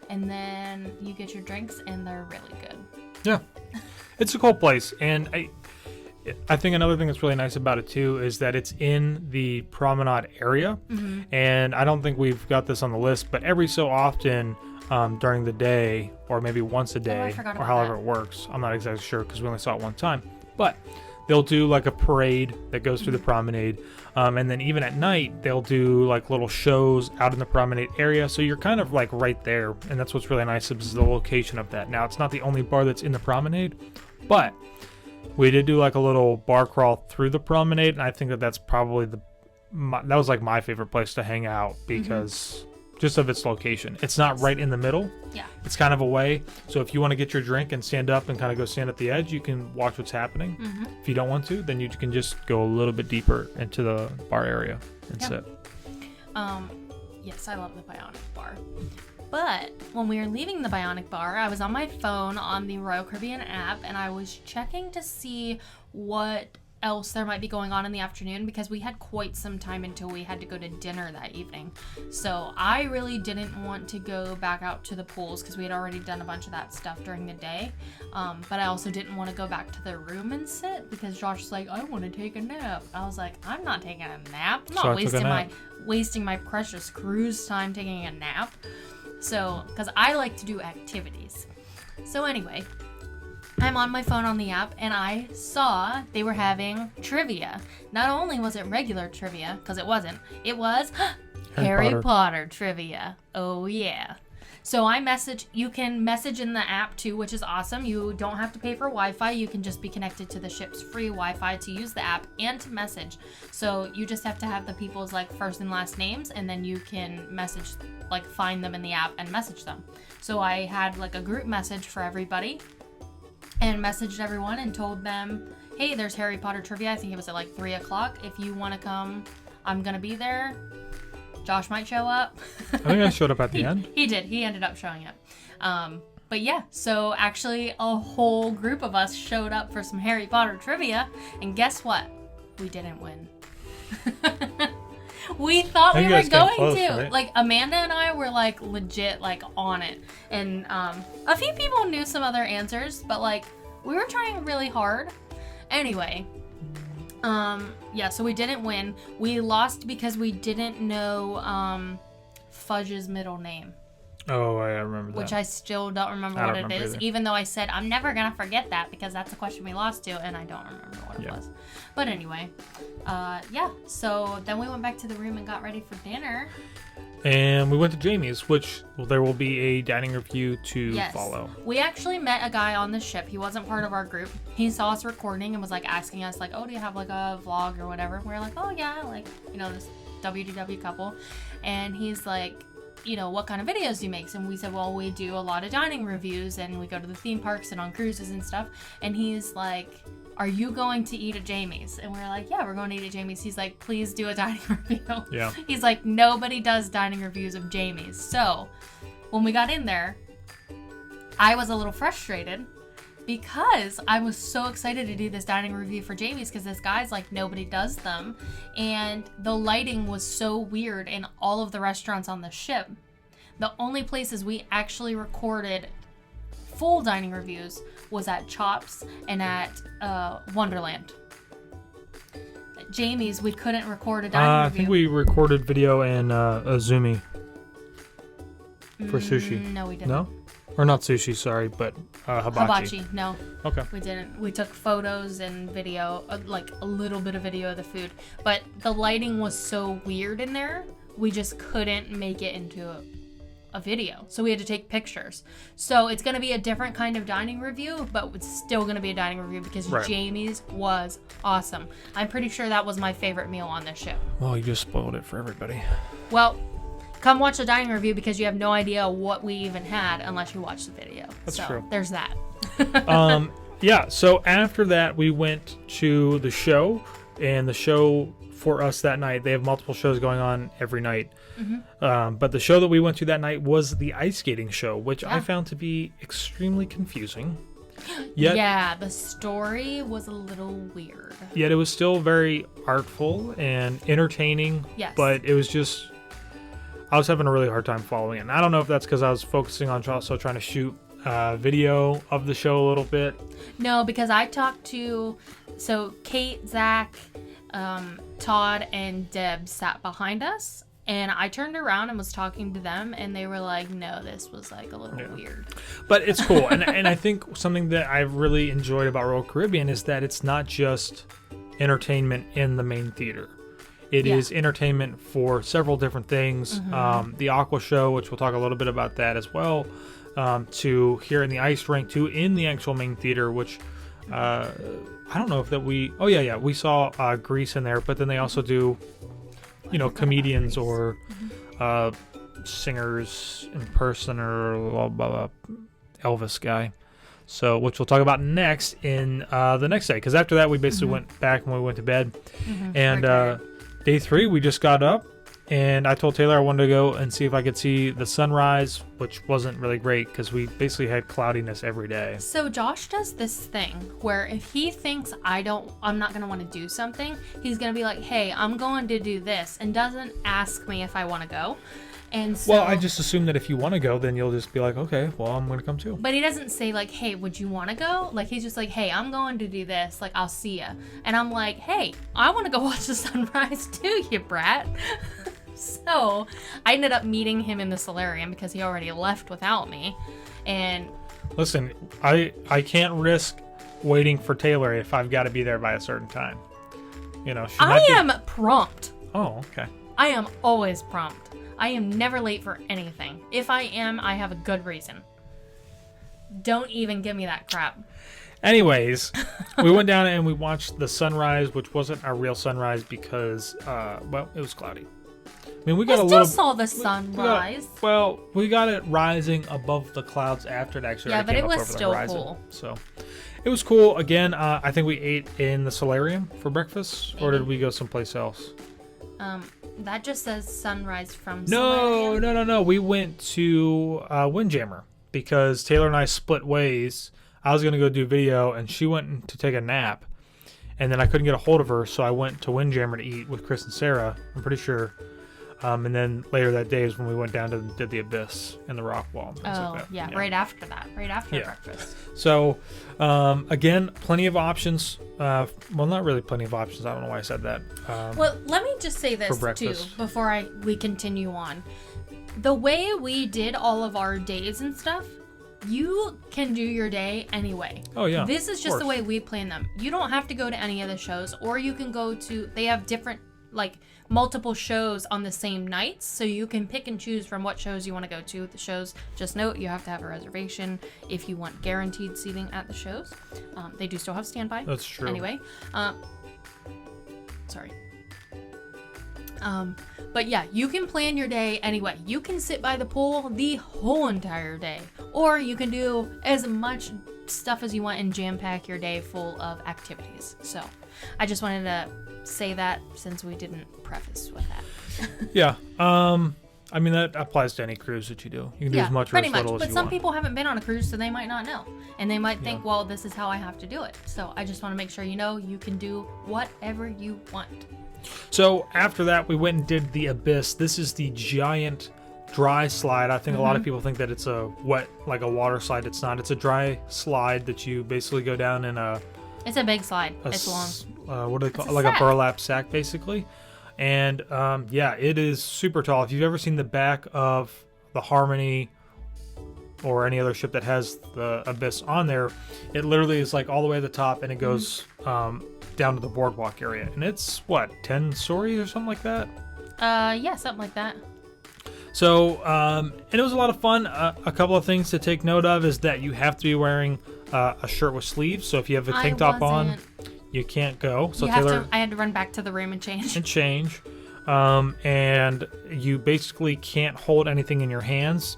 And then you get your drinks, and they're really good. Yeah, it's a cool place, and I think another thing that's really nice about it too is that it's in the promenade area, and I don't think we've got this on the list, but every so often during the day, or maybe once a day, or however it works, I'm not exactly sure because we only saw it one time, but they'll do like a parade that goes through the promenade, and then even at night they'll do like little shows out in the promenade area, so you're kind of like right there, and that's what's really nice is the location of that. Now, it's not the only bar that's in the promenade, but we did do like a little bar crawl through the promenade, and I think that's probably that was like my favorite place to hang out because just of its location. It's not right in the middle. Yeah. It's kind of away. So if you want to get your drink and stand up and kind of go stand at the edge, you can watch what's happening. If you don't want to, then you can just go a little bit deeper into the bar area and sit. Yes, I love the Bionic bar. But when we were leaving the Bionic bar, I was on my phone on the Royal Caribbean app, and I was checking to see what else there might be going on in the afternoon, because we had quite some time until we had to go to dinner that evening. So I really didn't want to go back out to the pools because we had already done a bunch of that stuff during the day. But I also didn't want to go back to the room and sit because Josh was like, I want to take a nap. I was like, I'm not taking a nap. I'm not wasting my precious cruise time taking a nap. So, because I like to do activities. So anyway, I'm on my phone on the app, and I saw they were having trivia. Not only was it regular trivia, because it wasn't, it was Harry Potter trivia. Oh yeah. So you can message in the app too, which is awesome. You don't have to pay for Wi-Fi. You can just be connected to the ship's free Wi-Fi to use the app and to message. So you just have to have the people's like first and last names, and then you can message, like find them in the app and message them. So I had like a group message for everybody and messaged everyone and told them, hey, there's Harry Potter trivia. I think it was at like 3 o'clock. If you want to come, I'm going to be there. Josh might show up. I think I showed up at the end. He did. He ended up showing up. But yeah, so actually a whole group of us showed up for some Harry Potter trivia. And guess what? We didn't win. We thought we were going to. Right? Like, Amanda and I were, like, legit, like, on it. And a few people knew some other answers, but, like, we were trying really hard. Anyway, yeah, so we didn't win. We lost because we didn't know Fudge's middle name. Oh, I remember that. Which I still don't remember what it is, even though I said I'm never going to forget that because that's a question we lost to, and I don't remember what it was. But anyway, yeah, so then we went back to the room and got ready for dinner. And we went to Jamie's, which there will be a dining review to follow. We actually met a guy on the ship. He wasn't part of our group. He saw us recording and was like asking us like, oh, do you have like a vlog or whatever? And we were like, oh yeah, like, you know, this WDW Couple. And he's like, what kind of videos do you make? And we said, well, we do a lot of dining reviews and we go to the theme parks and on cruises and stuff. And he's like, are you going to eat at Jamie's? And we're like, yeah, we're going to eat at Jamie's. He's like, please do a dining review. Yeah. He's like, nobody does dining reviews of Jamie's. So when we got in there, I was a little frustrated because I was so excited to do this dining review for Jamie's because this guy's like, nobody does them. And the lighting was so weird in all of the restaurants on the ship. The only places we actually recorded full dining reviews was at Chops and at Wonderland. At Jamie's, we couldn't record a dining review. I think we recorded video in Azumi for sushi. No, we didn't. No? Or not sushi, sorry, but hibachi. Hibachi, no. Okay. We didn't. We took photos and video, like a little bit of video of the food. But the lighting was so weird in there, we just couldn't make it into a video. So we had to take pictures. So it's going to be a different kind of dining review, but it's still going to be a dining review because Jamie's was awesome. I'm pretty sure that was my favorite meal on this ship. Well, you just spoiled it for everybody. Well, come watch the dining review because you have no idea what we even had unless you watch the video. That's true. There's that. Yeah, so after that, we went to the show, and the show for us that night, they have multiple shows going on every night. Mm-hmm. But the show that we went to that night was the ice skating show, which I found to be extremely confusing. Yet, yeah, the story was a little weird. Yet it was still very artful and entertaining. Yes. But it was just... I was having a really hard time following it. And I don't know if that's because I was focusing on also trying to shoot video of the show a little bit. No, because I talked to... So Kate, Zach, Todd, and Deb sat behind us. And I turned around and was talking to them. And they were like, no, this was like a little weird. But it's cool. and I think something that I've really enjoyed about Royal Caribbean is that it's not just entertainment in the main theater. It is entertainment for several different things. Mm-hmm. The Aqua Show, which we'll talk a little bit about that as well, to here in the ice rink, to in the actual main theater, which I don't know if that we... Oh, yeah. We saw Grease in there, but then they also do, comedians or singers in person or blah, blah, blah, Elvis guy. So, which we'll talk about next in the next day. Because after that, we basically went back and we went to bed. Mm-hmm. And... Day 3, we just got up, and I told Taylor I wanted to go and see if I could see the sunrise, which wasn't really great because we basically had cloudiness every day. So Josh does this thing where if he thinks I'm not going to want to do something, he's going to be like, hey, I'm going to do this, and doesn't ask me if I want to go. And so, well, I just assume that if you want to go, then you'll just be like, okay, well, I'm going to come too. But he doesn't say like, hey, would you want to go? Like, he's just like, hey, I'm going to do this. Like, I'll see ya. And I'm like, hey, I want to go watch the sunrise too, you brat. So I ended up meeting him in the solarium because he already left without me. And listen, I can't risk waiting for Taylor if I've got to be there by a certain time. I am prompt. Oh, okay. I am always prompt. I am never late for anything. If I am, I have a good reason. Don't even give me that crap. Anyways, we went down and we watched the sunrise, which wasn't a real sunrise because, it was cloudy. I mean, we got saw the sunrise. We got it rising above the clouds after it actually came up over the horizon. Yeah, but it was still cool. So, it was cool. Again, I think we ate in the solarium for breakfast, or did we go someplace else? That just says sunrise from solarium. No. We went to Windjammer because Taylor and I split ways. I was going to go do video, and she went to take a nap. And then I couldn't get a hold of her, so I went to Windjammer to eat with Chris and Sarah, I'm pretty sure. And then later that day is when we went down to did the Abyss and the Rock Wall. Right after that. Right after breakfast. So, again, plenty of options. Well, not really plenty of options. I don't know why I said that. Well, let me just say this, too, before we continue on. The way we did all of our days and stuff, you can do your day anyway. Oh, yeah. This is just the way we plan them. You don't have to go to any of the shows, or you can go to... They have different, multiple shows on the same nights, so you can pick and choose from what shows you want to go to. The shows, just note, you have to have a reservation if you want guaranteed seating at the shows. They do still have standby. That's true. Anyway, sorry. But yeah, you can plan your day anyway. You can sit by the pool the whole entire day, or you can do as much stuff as you want and jam pack your day full of activities. So I just wanted to say that since we didn't preface with that. Yeah. I mean, that applies to any cruise that you do. You can do as much or as little as you want. But some people haven't been on a cruise, so they might not know. And they might think, well, this is how I have to do it. So I just want to make sure you know you can do whatever you want. So after that, we went and did the Abyss. This is the giant dry slide. I think a lot of people think that it's a wet, like a water slide. It's not. It's a dry slide that you basically go down in a... It's a big slide. It's long. What do they call it? Like a burlap sack, basically. And yeah, it is super tall. If you've ever seen the back of the Harmony or any other ship that has the Abyss on there, it literally is like all the way at the top, and it goes down to the boardwalk area. And it's, what, 10 stories or something like that? Yeah, something like that. So, and it was a lot of fun. A couple of things to take note of is that you have to be wearing a shirt with sleeves. So if you have a tank top on, you can't go. So I had to run back to the room and change. And you basically can't hold anything in your hands.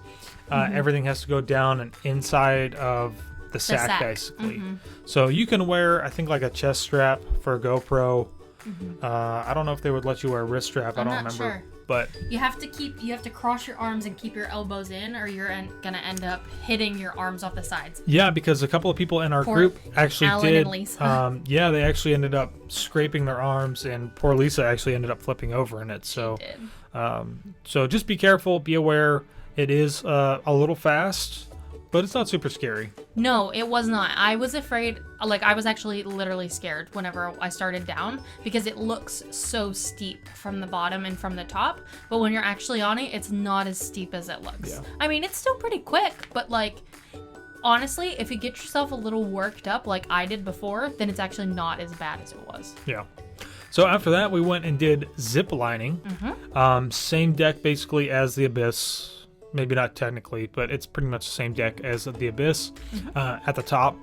Everything has to go down and inside of the sack. Basically. So you can wear, I think, like a chest strap for a GoPro. I don't know if they would let you wear a wrist strap. I don't remember. Sure. But you have to cross your arms and keep your elbows in, or you're gonna end up hitting your arms off the sides. Yeah, because a couple of people in our group actually Alan and Lisa. Yeah, they actually ended up scraping their arms, and poor Lisa actually ended up flipping over in it. So, she did. So just be careful, be aware. It is a little fast, but it's not super scary. No, it was not. I was afraid, like I was actually literally scared whenever I started down, because it looks so steep from the bottom and from the top, but when you're actually on it, it's not as steep as it looks. Yeah. I mean, it's still pretty quick, but like, honestly, if you get yourself a little worked up like I did before, then it's actually not as bad as it was. Yeah. So after that, we went and did zip lining. Same deck basically as the Abyss. Maybe not technically, but it's pretty much the same deck as the Abyss at the top.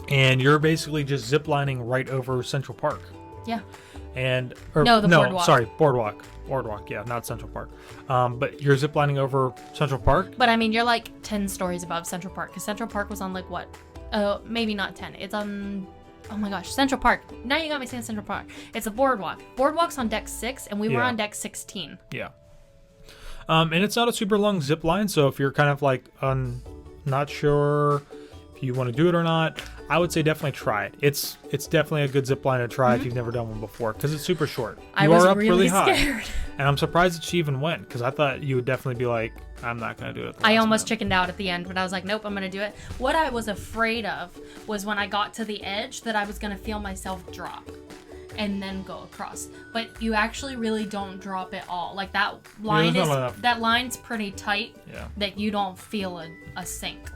And you're basically just ziplining right over Central Park. Yeah. Boardwalk. Boardwalk, yeah, not Central Park. But you're ziplining over Central Park. But I mean, you're like 10 stories above Central Park, because Central Park was on like what? Maybe not 10. It's on... Oh my gosh, Central Park. Now you got me saying Central Park. It's a boardwalk. Boardwalk's on deck 6, and we were on deck 16. Yeah. And it's not a super long zip line, so if you're kind of like not sure if you want to do it or not, I would say definitely try it. It's definitely a good zip line to try if you've never done one before, because it's super short. I was really high. And I'm surprised that she even went, because I thought you would definitely be like, I'm not going to do it. I almost chickened out at the end, but I was like, nope, I'm going to do it. What I was afraid of was when I got to the edge that I was going to feel myself drop and then go across. But you actually really don't drop at all. Like that line's pretty tight that you don't feel a sink.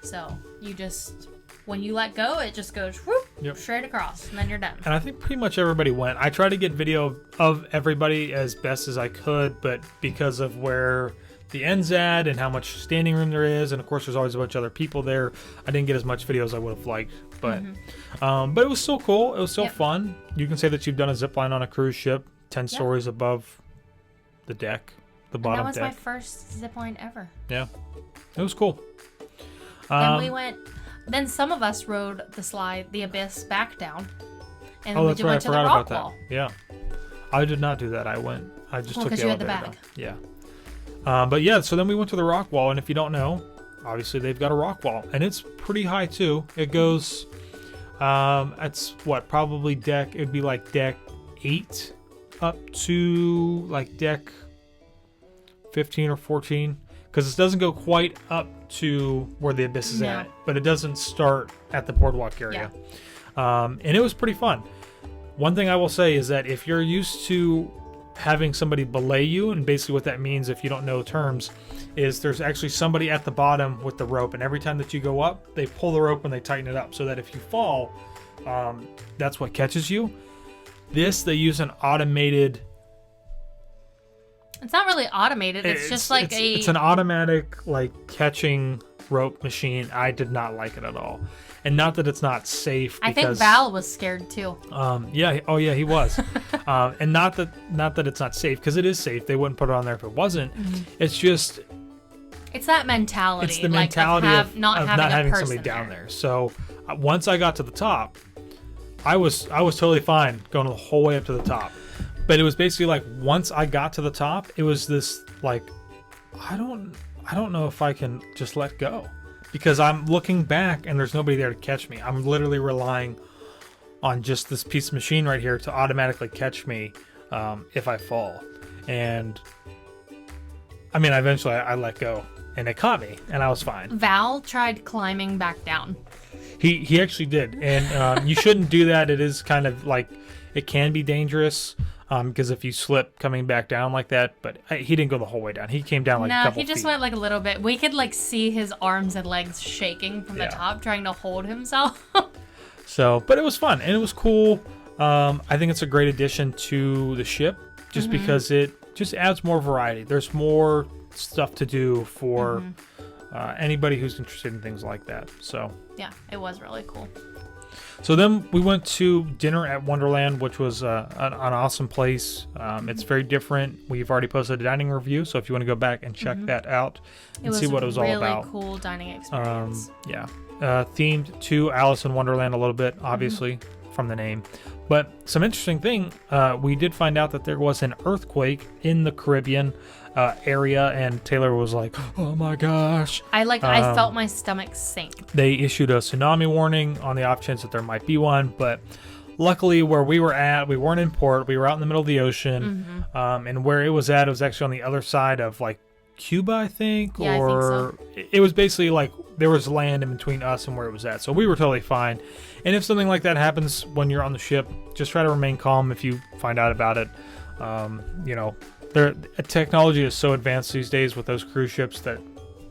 So you just, when you let go, it just goes whoop, straight across, and then you're done. And I think pretty much everybody went. I tried to get video of everybody as best as I could, but because of where the end's at and how much standing room there is, and of course there's always a bunch of other people there, I didn't get as much video as I would have liked. But it was still cool. It was still fun. You can say that you've done a zip line on a cruise ship 10 stories above the deck, the bottom deck. That was my first zip line ever. Yeah, it was cool. Then some of us rode the Abyss back down, and we went to the rock wall. Yeah, I did not do that. I just took the elevator. You had the bag. Yeah. But yeah, so then we went to the rock wall, and if you don't know, obviously they've got a rock wall, and it's pretty high too. It goes, it's what, probably it would be like deck 8 up to like deck 15 or 14, because it doesn't go quite up to where the Abyss is at, but it doesn't start at the boardwalk area. And it was pretty fun. One thing I will say is that if you're used to having somebody belay you, and basically what that means, if you don't know terms, is there's actually somebody at the bottom with the rope, and every time that you go up, they pull the rope and they tighten it up so that if you fall, that's what catches you. They use an automated... It's not really automated. It's an automatic like catching rope machine. I did not like it at all. And not that it's not safe. I think because, Val was scared too. Yeah. Oh yeah, he was. And not that it's not safe, because it is safe. They wouldn't put it on there if it wasn't. It's just. It's that mentality. It's the mentality of not having somebody down there. So once I got to the top, I was totally fine going the whole way up to the top. But it was basically like once I got to the top, it was this like, I don't know if I can just let go, because I'm looking back and there's nobody there to catch me. I'm literally relying on just this piece of machine right here to automatically catch me if I fall. And I mean, eventually I let go and it caught me and I was fine. Val tried climbing back down. He actually did. And you shouldn't do that. It is kind of like, it can be dangerous. Because if you slip coming back down like that, but he didn't go the whole way down. He came down like a couple he just feet. went like a little bit. We could like see his arms and legs shaking from the top, trying to hold himself. So, but it was fun and it was cool. I think it's a great addition to the ship, just because it just adds more variety. There's more stuff to do for anybody who's interested in things like that. So yeah, it was really cool. So then we went to dinner at Wonderland, which was an awesome place. It's very different. We've already posted a dining review, so if you want to go back and check that out and see what it was all about. It was a really cool dining experience. Themed to Alice in Wonderland a little bit, obviously, from the name. But some interesting thing, we did find out that there was an earthquake in the Caribbean area, and Taylor was like, oh my gosh. I felt my stomach sink. They issued a tsunami warning on the off chance that there might be one, but luckily where we were at, we weren't in port, we were out in the middle of the ocean, and where it was at, it was actually on the other side of like Cuba, I think, I think so. It was basically like there was land in between us and where it was at, so we were totally fine. And if something like that happens when you're on the ship, just try to remain calm if you find out about it. Technology is so advanced these days with those cruise ships that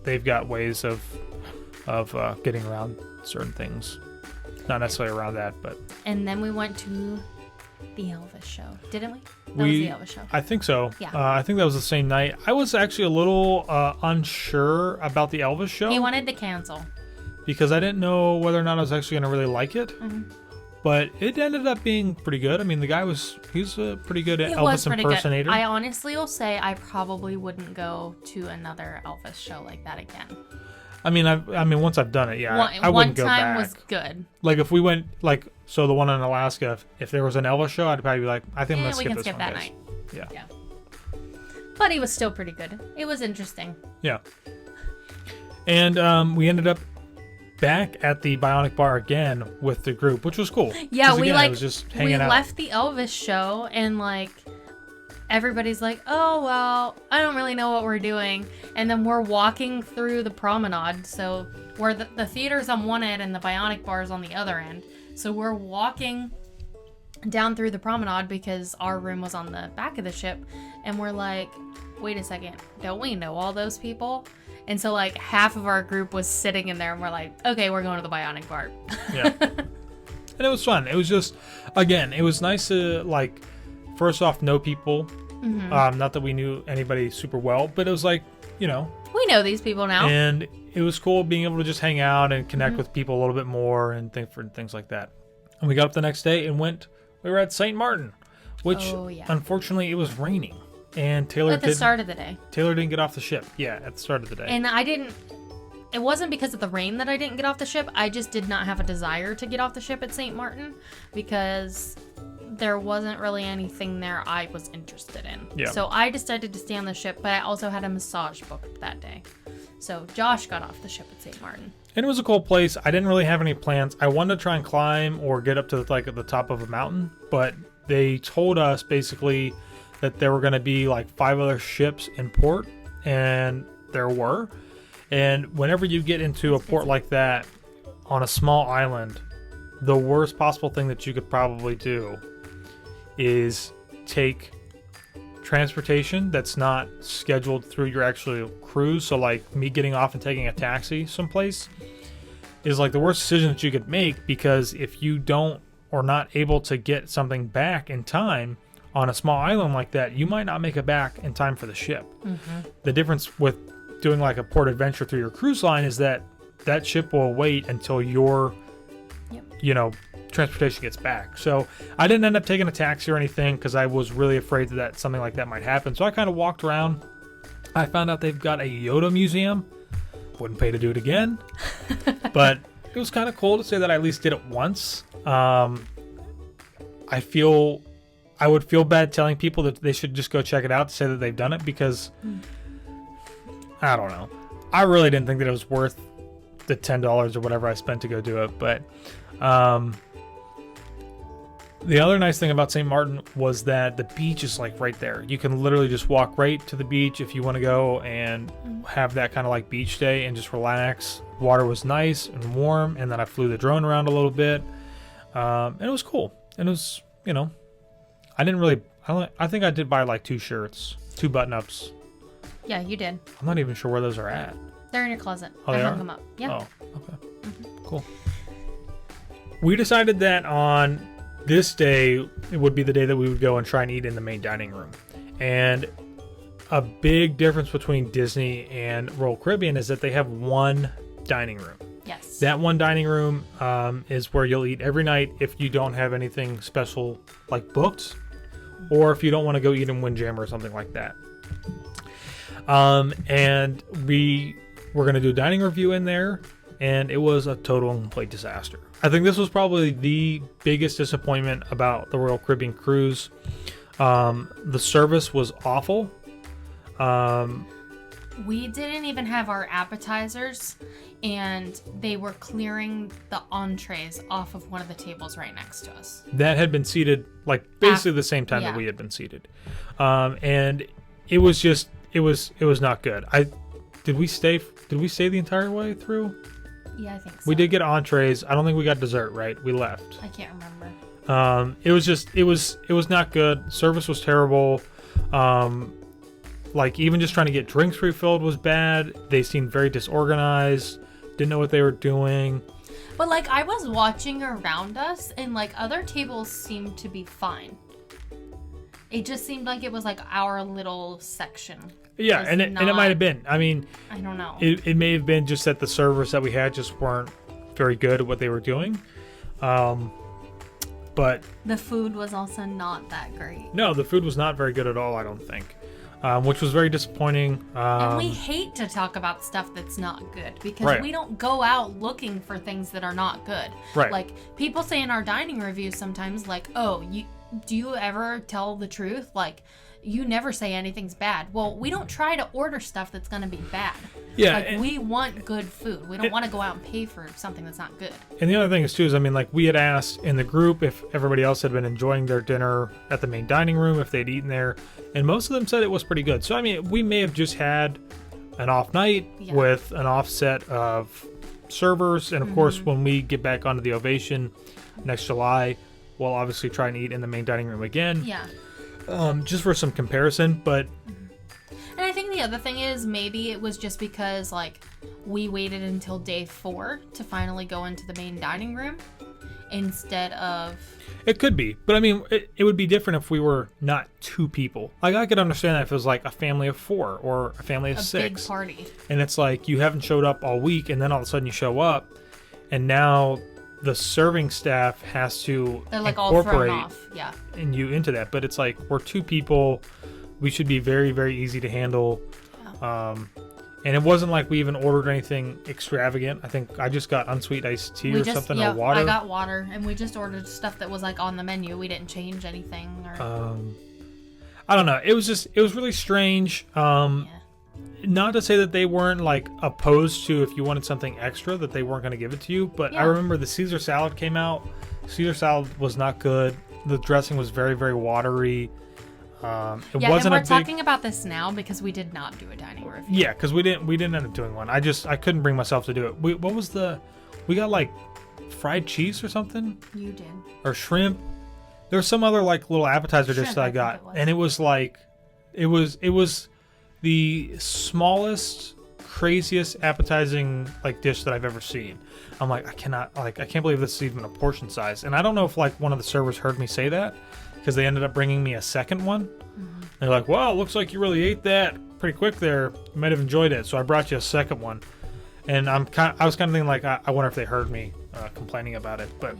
they've got ways of getting around certain things. Not necessarily around that, but. And then we went to the Elvis show, didn't we? That was the Elvis show. I think so. Yeah. I think that was the same night. I was actually a little unsure about the Elvis show. He wanted to cancel. Because I didn't know whether or not I was actually going to really like it. But it ended up being pretty good. I mean, the guy he's a pretty good Elvis impersonator. Good. I honestly will say I probably wouldn't go to another Elvis show like that again. I mean, once I've done it, I wouldn't go back. One time was good. Like if we went, so the one in Alaska, if there was an Elvis show, I'd probably be like, I think I'm going to skip this one. We can skip that night. Yeah. But he was still pretty good. It was interesting. Yeah. And we ended up back at the Bionic Bar again with the group, which was cool. Yeah, we was just hanging out. Left the Elvis show and everybody's like, oh well, I don't really know what we're doing, and then we're walking through the promenade. So where the theater's on one end and the Bionic Bar is on the other end. So we're walking down through the promenade because our room was on the back of the ship, and we're like, wait a second, don't we know all those people? And so half of our group was sitting in there and we're like, okay, we're going to the Bionic Bar. Yeah. And it was fun. It was just, again, it was nice to first off, know people. Not that we knew anybody super well, but it was we know these people now. And it was cool being able to just hang out and connect with people a little bit more and things like that. And we got up the next day and we were at St. Martin, which unfortunately it was raining. And Taylor at the start of the day. Taylor didn't get off the ship. Yeah, at the start of the day. And it wasn't because of the rain that I didn't get off the ship. I just did not have a desire to get off the ship at St. Martin because there wasn't really anything there I was interested in. Yeah. So I decided to stay on the ship, but I also had a massage booked that day. So Josh got off the ship at St. Martin. And it was a cool place. I didn't really have any plans. I wanted to try and climb or get up to at the top of a mountain, but they told us basically that there were going to be 5 other ships in port, and there were. And whenever you get into a port like that on a small island, the worst possible thing that you could probably do is take transportation that's not scheduled through your actual cruise. So me getting off and taking a taxi someplace is the worst decision that you could make, because if you don't or not able to get something back in time on a small island like that, you might not make it back in time for the ship. The difference with doing a port adventure through your cruise line is that ship will wait until your transportation gets back. So I didn't end up taking a taxi or anything because I was really afraid that something like that might happen. So I kind of walked around. I found out they've got a Yoda museum. Wouldn't pay to do it again, but it was kind of cool to say that I at least did it once. I would feel bad telling people that they should just go check it out to say that they've done it because I don't know. I really didn't think that it was worth the $10 or whatever I spent to go do it. But the other nice thing about St. Martin was that the beach is like right there. You can literally just walk right to the beach if you want to go and have that kind of like beach day and just relax. Water was nice and warm, and then I flew the drone around a little bit, and it was cool. And it was, I think I did buy like 2 shirts, 2 button-ups. Yeah, you did. I'm not even sure where those are at. They're in your closet. Oh, I they hung are? them up. Yeah. Oh, okay. Cool. We decided that on this day, it would be the day that we would go and try and eat in the main dining room. And a big difference between Disney and Royal Caribbean is that they have one dining room. Yes. That one dining room is where you'll eat every night if you don't have anything special like booked, or if you don't want to go eat in Windjammer or something like that. And we were going to do a dining review in there, and it was a total and complete disaster. I think this was probably the biggest disappointment about the Royal Caribbean cruise. The service was awful. We didn't even have our appetizers, and they were clearing the entrees off of one of the tables right next to us. That had been seated like basically the same time that we had been seated. And it was just, it was not good. Did we stay the entire way through? Yeah, I think so. We did get entrees. I don't think we got dessert, right? We left. I can't remember. It was not good. Service was terrible. Like even just trying to get drinks refilled was bad. They seemed very disorganized. Didn't know what they were doing. But like I was watching around us, and like other tables seemed to be fine. It just seemed like it was like our little section. Yeah, and it might have been. I mean, I don't know. It may have been just that the servers that we had just weren't very good at what they were doing. But the food was also not that great. No, the food was not very good at all, I don't think. Which was very disappointing. And we hate to talk about stuff that's not good because we don't go out looking for things that are not good. Right. Like people say in our dining reviews sometimes, like, "Oh, do you ever tell the truth? Like, you never say anything's bad." Well, we don't try to order stuff that's going to be bad. Yeah. Like, we want good food. We don't want to go out and pay for something that's not good. And the other thing is, too, is, I mean, like, we had asked in the group if everybody else had been enjoying their dinner at the main dining room, if they'd eaten there. And most of them said it was pretty good. So, I mean, we may have just had an off night with an offset of servers. And, of course, when we get back onto the Ovation next July, we'll obviously try and eat in the main dining room again. Yeah. Just for some comparison, but... And I think the other thing is maybe it was just because, like, we waited until day 4 to finally go into the main dining room instead of... It could be, but I mean, it would be different if we were not 2 people. Like, I could understand that if it was like a family of 4 or a family of 6. A big party. And it's like you haven't showed up all week, and then all of a sudden you show up, and now the serving staff has to They're like all thrown off, and you into that. But it's like we're 2 people. We should be very, very easy to handle. Yeah. And it wasn't like we even ordered anything extravagant. I think I just got unsweet iced tea or something, or water. I got water, and we just ordered stuff that was like on the menu. We didn't change anything. Or... I don't know. It was really strange. Not to say that they weren't like opposed to if you wanted something extra that they weren't going to give it to you, but I remember the Caesar salad came out. Caesar salad was not good. The dressing was very, very watery. It wasn't. And we're talking about this now because we did not do a dining review. Yeah, because we didn't end up doing one. I couldn't bring myself to do it. We got like fried cheese or something. You did. Or shrimp. There was some other like little appetizer dish that I got, and it was like, it was the smallest, craziest appetizing like dish that I've ever seen. I'm like, I can't believe this is even a portion size. And I don't know if like one of the servers heard me say that, because they ended up bringing me a second one. Mm-hmm. They're like, "Wow, it looks like you really ate that pretty quick there. You might have enjoyed it, so I brought you a second one." And I was kind of thinking like, I wonder if they heard me complaining about it. But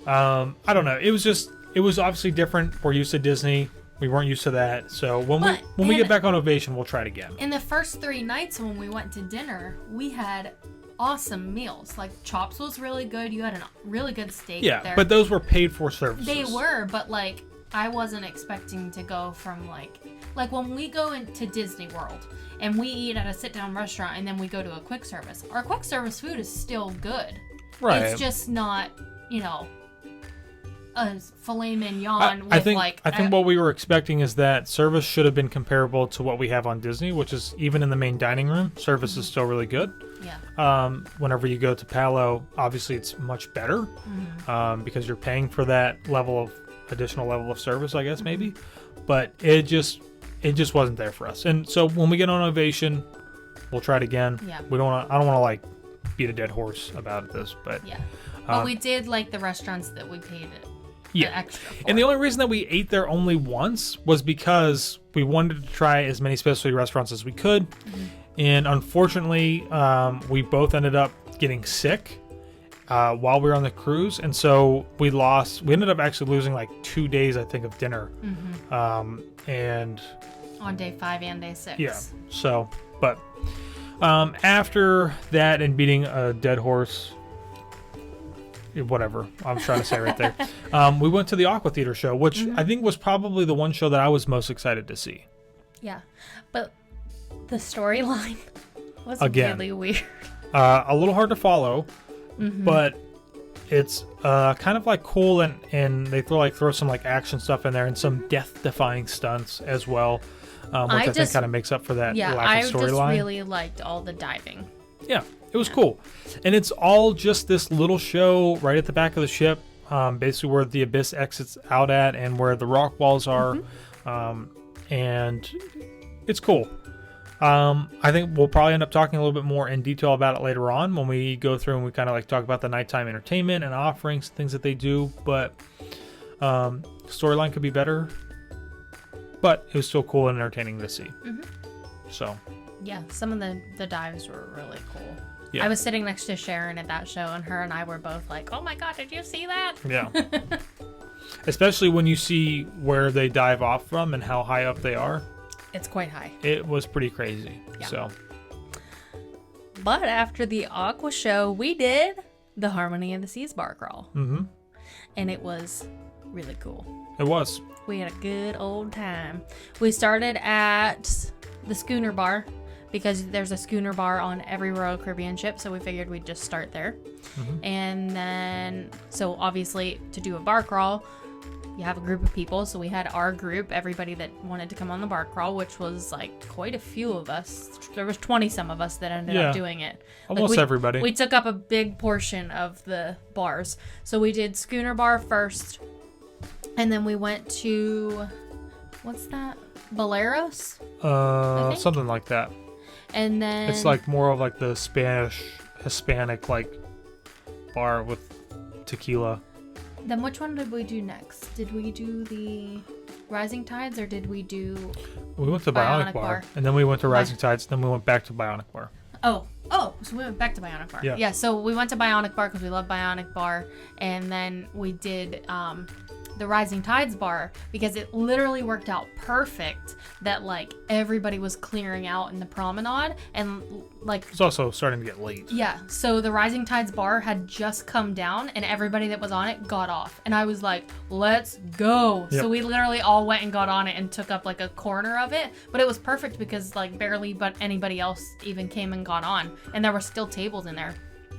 Yeah. I don't know. It was obviously different. We're used to Disney. We weren't used to that. So when we get back on Ovation, we'll try it again. In the first 3 nights when we went to dinner, we had awesome meals. Like Chops was really good. You had a really good steak there. But those were paid for services. They were, but like I wasn't expecting to go from like when we go into Disney World and we eat at a sit-down restaurant and then we go to a quick service. Our quick service food is still good. Right. It's just not, a filet mignon I think what we were expecting is that service should have been comparable to what we have on Disney, which is even in the main dining room, service is still really good. Yeah. Whenever you go to Palo, obviously it's much better because you're paying for that additional level of service, I guess maybe. But it just wasn't there for us. And so when we get on Ovation, we'll try it again. Yeah. I don't want to like beat a dead horse about this, but yeah. But we did like the restaurants that we paid extra for. And the only reason that we ate there only once was because we wanted to try as many specialty restaurants as we could. And unfortunately, we both ended up getting sick while we were on the cruise. And so we ended up actually losing like 2 days, I think, of dinner. And on day 5 and day 6. Yeah. So, but after that and beating a dead horse, whatever I'm trying to say right there, we went to the Aqua Theater show, which I think was probably the one show that I was most excited to see. Yeah, but the storyline was really weird. A little hard to follow, but it's kind of like cool, and they throw some like action stuff in there and some death-defying stunts as well, which I think kind of makes up for that lack of storyline. I just really liked all the diving. Yeah. It was cool. And it's all just this little show right at the back of the ship, basically where the abyss exits out at and where the rock walls are. And it's cool. I think we'll probably end up talking a little bit more in detail about it later on when we go through and we kind of like talk about the nighttime entertainment and offerings, things that they do. But storyline could be better. But it was still cool and entertaining to see. So. Yeah, some of the dives were really cool. Yeah. I was sitting next to Sharon at that show, and her and I were both like, oh my god, did you see that? Yeah. Especially when you see where they dive off from and how high up they are. It's quite high. It was pretty crazy. Yeah. So. But after the Aqua show, we did the Harmony of the Seas bar crawl. And it was really cool. It was. We had a good old time. We started at the Schooner Bar, because there's a schooner bar on every Royal Caribbean ship, so we figured we'd just start there. And then, so obviously, to do a bar crawl, you have a group of people, so we had our group, everybody that wanted to come on the bar crawl, which was like quite a few of us. There was 20-some of us that ended up doing it. Almost everybody. We took up a big portion of the bars. So we did Schooner Bar first, and then we went to, what's that? Boleros? Something like that. And then it's like more of like the Hispanic like bar with tequila. Then which one did we do next? Did we do the Rising Tides or did we do... We went to Bionic Bar. And then we went to Rising Tides. Then we went back to Bionic Bar. Oh, so we went back to Bionic Bar. Yeah, so we went to Bionic Bar because we love Bionic Bar. And then we did the Rising Tides bar because it literally worked out perfect that like everybody was clearing out in the promenade and like it's also starting to get late. Yeah, so the Rising Tides bar had just come down and everybody that was on it got off and I was like, let's go. So we literally all went and got on it and took up like a corner of it, but it was perfect because like barely but anybody else even came and got on and there were still tables in there.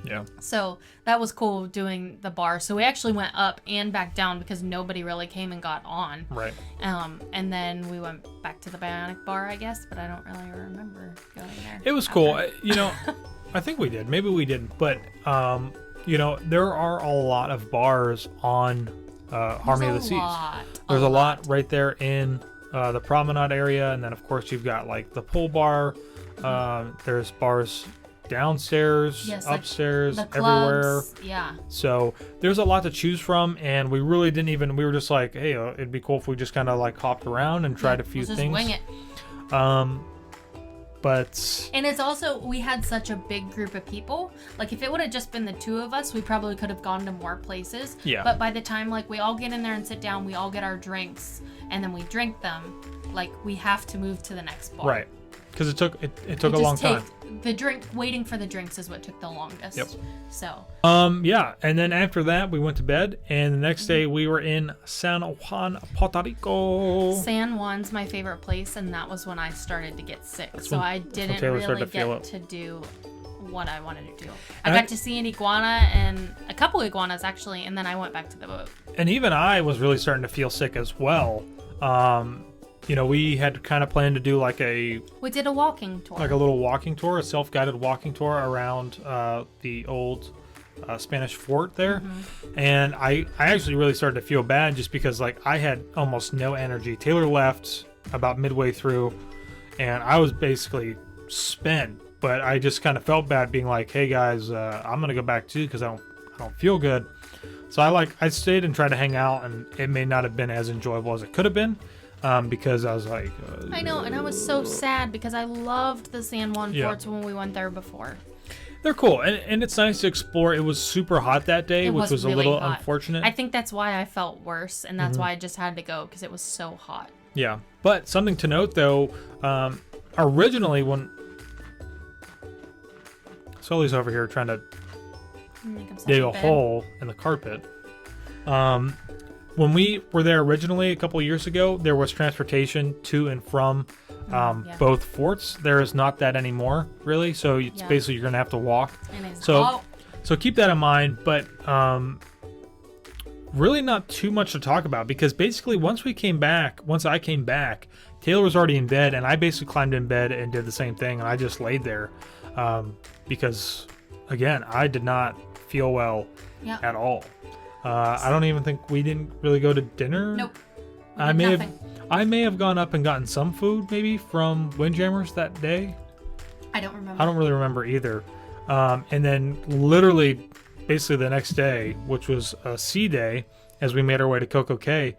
Yeah. So that was cool doing the bar. So we actually went up and back down because nobody really came and got on. Right. And then we went back to the Bionic Bar, I guess, but I don't really remember going there. It was cool. You know, I think we did. Maybe we didn't. But, you know, there are a lot of bars on Harmony of the Seas. There's a lot right there in the promenade area. And then, of course, you've got like the pool bar. There's bars downstairs, upstairs, like the clubs, everywhere. Yeah. So there's a lot to choose from, and we really didn't even. We were just like, hey, it'd be cool if we just kind of like hopped around and tried a few things. Just wing it. But And it's also, we had such a big group of people. Like, if it would have just been the two of us, we probably could have gone to more places. Yeah. But by the time, like, we all get in there and sit down, we all get our drinks, and then we drink them, like, we have to move to the next bar. right, because it took a long time. Waiting for the drinks is what took the longest. Yep. So. Yeah, and then after that we went to bed, and the next day we were in San Juan, Puerto Rico. San Juan's my favorite place, and that was when I started to get sick. So I didn't Taylor started really to feel get it. to do what I wanted to do. And I got to see an iguana and a couple iguanas actually, and then I went back to the boat. And even I was really starting to feel sick as well. We had kind of planned to do We did a walking tour. like a little walking tour, a self-guided walking tour around the old Spanish fort there. And I actually really started to feel bad just because I had almost no energy. Taylor left about midway through, and I was basically spent. But I just kind of felt bad being like, hey guys, I'm gonna go back too because I don't feel good. So I stayed and tried to hang out, and it may not have been as enjoyable as it could have been. Because I was like... I know, and I was so sad because I loved the San Juan forts when we went there before. They're cool, and it's nice to explore. It was super hot that day, which was really a little hot. Unfortunate. I think that's why I felt worse, and that's why I just had to go because it was so hot. Yeah, but something to note, though, originally when... Sully's over here trying to dig a hole in the carpet. When we were there originally a couple of years ago, there was transportation to and from both forts. There is not that anymore, really. So it's basically you're going to have to walk. So keep that in mind. But really not too much to talk about because basically once I came back, Taylor was already in bed, and I basically climbed in bed and did the same thing. And I just laid there because, again, I did not feel well at all. I don't even think we didn't really go to dinner. Nope. I may have gone up and gotten some food maybe from Windjammers that day. I don't remember. I don't really remember either. And then literally basically the next day, which was a sea day, as we made our way to CocoCay.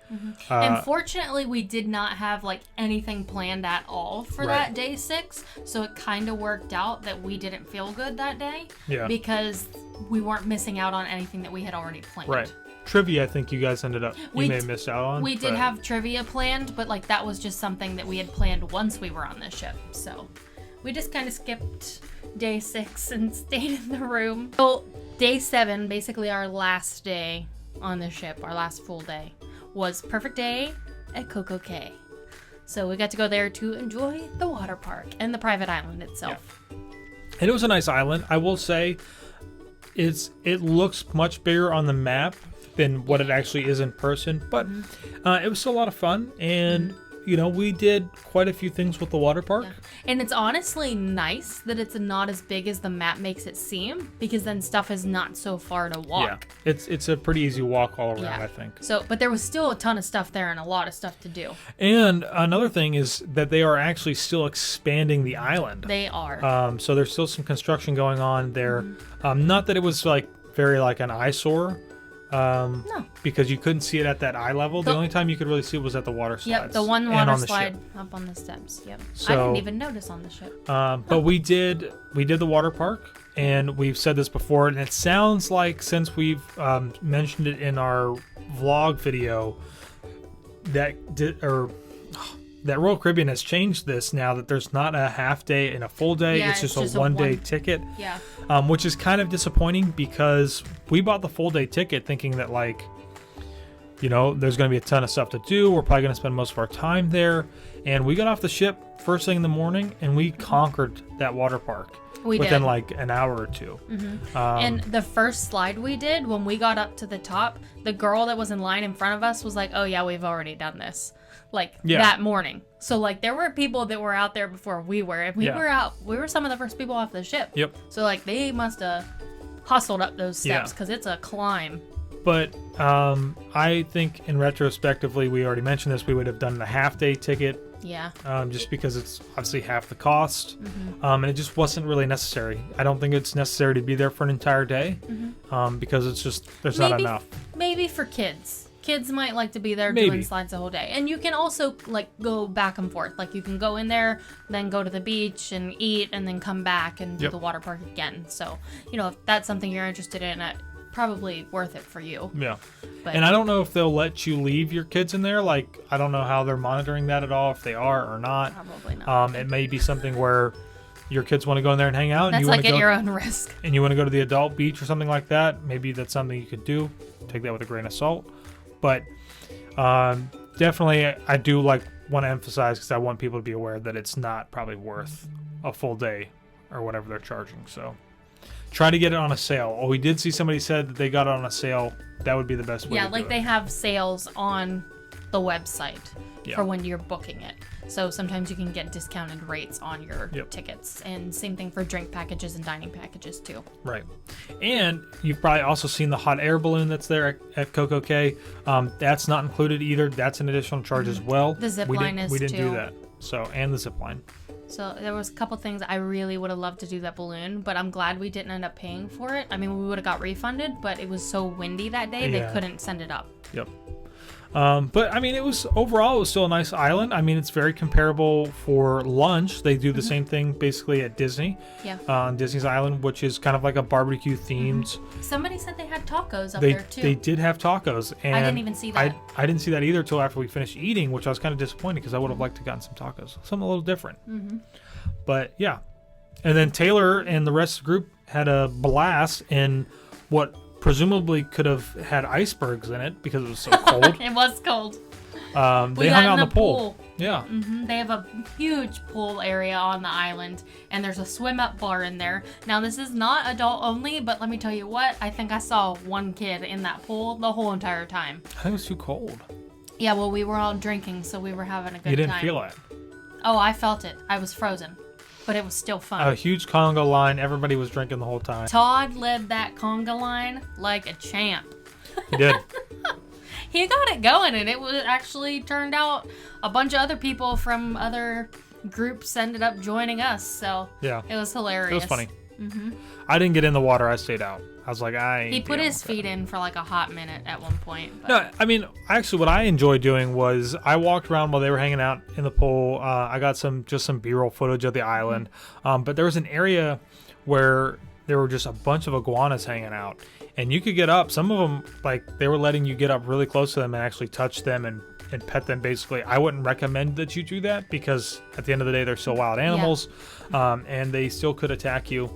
And fortunately, we did not have anything planned at all for that day 6. So it kind of worked out that we didn't feel good that day. Yeah. Because we weren't missing out on anything that we had already planned. Right. Trivia, I think you guys you may have missed out on. We did have trivia planned, but that was just something that we had planned once we were on the ship. So we just kind of skipped day 6 and stayed in the room. So day 7, basically our last day on the ship, our last full day, was perfect day at CocoCay. So we got to go there to enjoy the water park and the private island itself. Yeah. And it was a nice island. I will say it looks much bigger on the map than what it actually is in person, but it was still a lot of fun, and we did quite a few things with the water park. Yeah. And it's honestly nice that it's not as big as the map makes it seem, because then stuff is not so far to walk. Yeah, it's a pretty easy walk all around, I think. So, but there was still a ton of stuff there and a lot of stuff to do. And another thing is that they are actually still expanding the island. They are. So there's still some construction going on there. Not that it was very an eyesore. No. Because you couldn't see it at that eye level. The only time you could really see it was at the water slides. Yep, the one water slide up on the steps. Yep. So, I didn't even notice on the ship. But we did the water park, and we've said this before, and it sounds like since we've mentioned it in our vlog video that Royal Caribbean has changed this now, that there's not a half day and a full day. Yeah, it's just a one-day ticket. Yeah. Which is kind of disappointing because we bought the full day ticket thinking that there's going to be a ton of stuff to do. We're probably going to spend most of our time there. And we got off the ship first thing in the morning, and we conquered that water park within an hour or two. And the first slide we did, when we got up to the top, the girl that was in line in front of us was like, oh yeah, we've already done this. That morning. So there were people that were out there before we were, and we were some of the first people off the ship. Yep. So they must have hustled up those steps because it's a climb. But I think in retrospectively, we already mentioned this, we would have done the half day ticket. Yeah. Just because it's obviously half the cost. And it just wasn't really necessary. I don't think it's necessary to be there for an entire day because it's just, there's not enough. Maybe for kids. kids might like to be there Maybe. doing slides the whole day. And you can also like go back and forth. Like you can go in there, then go to the beach and eat, and then come back and do the water park again. So, if that's something you're interested in, probably worth it for you. Yeah. But, And I don't know if they'll let you leave your kids in there. Like, I don't know how they're monitoring that at all, if they are or not. Probably not. It may be something where your kids want to go in there and hang out. That's and you like want at to go, your own risk. And you want to go to the adult beach or something like that. Maybe that's something you could do. Take that with a grain of salt. But definitely, I do want to emphasize, because I want people to be aware that it's not probably worth a full day or whatever they're charging. So try to get it on a sale. Oh, we did see somebody said that they got it on a sale. That would be the best way to do it. They have sales on the website for when you're booking it. So sometimes you can get discounted rates on your tickets. And same thing for drink packages and dining packages too. Right. And you've probably also seen the hot air balloon that's there at CocoCay. That's not included either. That's an additional charge as well. The zip line is We didn't too. do that. So, and the zip line. So there was a couple things I really would have loved to do that balloon, but I'm glad we didn't end up paying for it. I mean, we would have got refunded, but it was so windy that day they couldn't send it up. Yep. But I mean, it was still a nice island. I mean, it's very comparable for lunch. They do the same thing basically at Disney. Yeah. On Disney's Island, which is kind of like a barbecue themed. Somebody said they had tacos up there too. They did have tacos, and I didn't even see that. I didn't see that either till after we finished eating, which I was kind of disappointed because I would have liked to gotten some tacos, something a little different. But yeah, and then Taylor and the rest of the group had a blast in what presumably could have had icebergs in it because it was so cold. It was cold. They hung out in the pool. Yeah. They have a huge pool area on the island, and there's a swim-up bar in there. Now, this is not adult only, but let me tell you what, I think I saw one kid in that pool the whole entire time. I think it was too cold. Yeah, well, we were all drinking, so we were having a good time. You didn't feel it. Oh, I felt it. I was frozen, but it was still fun. A huge conga line. Everybody was drinking the whole time. Todd led that conga line like a champ. He did. He got it going, and it actually turned out a bunch of other people from other groups ended up joining us. So yeah, it was hilarious. It was funny. I didn't get in the water. I stayed out. I was like, He put his feet in for like a hot minute at one point. But. No, I mean, actually, what I enjoyed doing was I walked around while they were hanging out in the pool. I got some B-roll footage of the island, but there was an area where there were just a bunch of iguanas hanging out, and you could get up. Some of them, they were letting you get up really close to them and actually touch them and pet them. Basically, I wouldn't recommend that you do that because at the end of the day, they're still wild animals, and they still could attack you.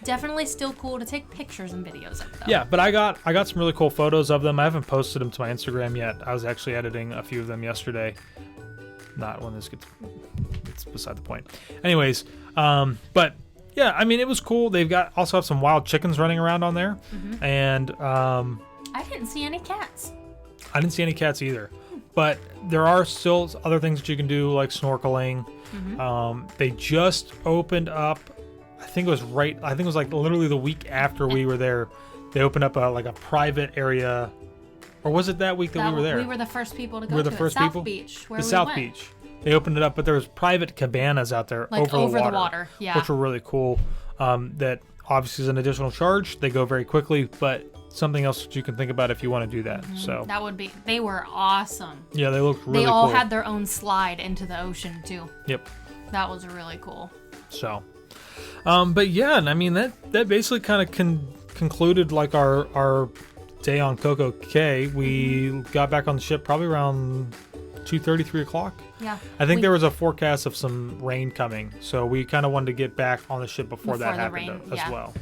Definitely still cool to take pictures and videos of, though. Yeah, but I got some really cool photos of them. I haven't posted them to my Instagram yet. I was actually editing a few of them yesterday. Not when this it's beside the point. Anyways, but yeah, I mean, it was cool. They've also have some wild chickens running around on there, and I didn't see any cats. I didn't see any cats either. But there are still other things that you can do, like snorkeling. They just opened up. I think it was literally the week after we were there. They opened up a private area, or was it that week that we were there? We were the first people to go we were to the first South people? Beach, where the we South went. Beach. They opened it up, but there was private cabanas out there over the water. Yeah. Which were really cool. That obviously is an additional charge. They go very quickly, but something else that you can think about if you want to do that. So that would be. They were awesome. Yeah, they looked really cool. They all had their own slide into the ocean too. Yep. That was really cool. So, but yeah, I mean that basically kind of concluded our day on CocoCay. We got back on the ship probably around 2:30, 3 o'clock. Yeah. I think there was a forecast of some rain coming, so we kind of wanted to get back on the ship before that happened as well.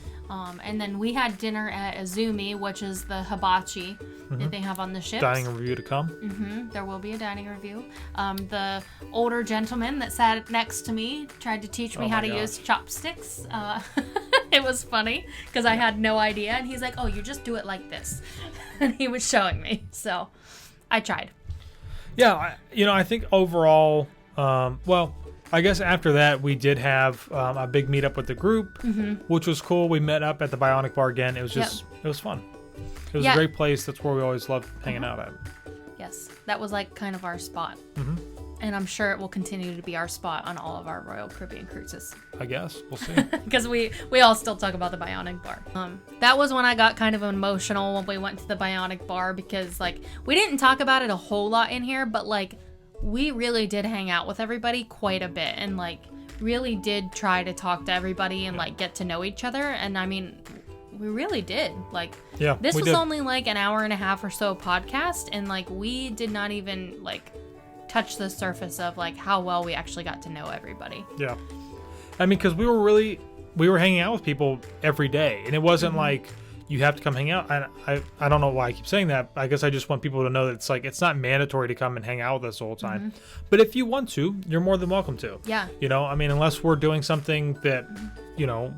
And then we had dinner at Izumi, which is the hibachi that they have on the ship. Dining review to come. There will be a dining review. The older gentleman that sat next to me tried to teach me how to use chopsticks. It was funny because I had no idea. And he's like, oh, you just do it like this. And he was showing me. So I tried. Yeah, I think overall, I guess after that we did have a big meetup with the group, which was cool. We met up at the Bionic Bar again. It was just, it was fun. It was a great place. That's where we always loved hanging out at. Yes, that was kind of our spot. And I'm sure it will continue to be our spot on all of our Royal Caribbean cruises. I guess. We'll see. Because we all still talk about the bionic bar. That was when I got kind of emotional when we went to the bionic bar, because like we didn't talk about it a whole lot in here, but like we really did hang out with everybody quite a bit, and like really did try to talk to everybody and like get to know each other. And I mean, we really did. Like, yeah, this was only like an hour and a half or so podcast, and like we did not even like touch the surface of like how well we actually got to know everybody. Yeah. I mean, because we were hanging out with people every day, and it wasn't like you have to come hang out. I don't know why I keep saying that. I guess I just want people to know that it's like, it's not mandatory to come and hang out with us the whole time. But if you want to, you're more than welcome to. Yeah. You know, I mean, unless we're doing something that, you know,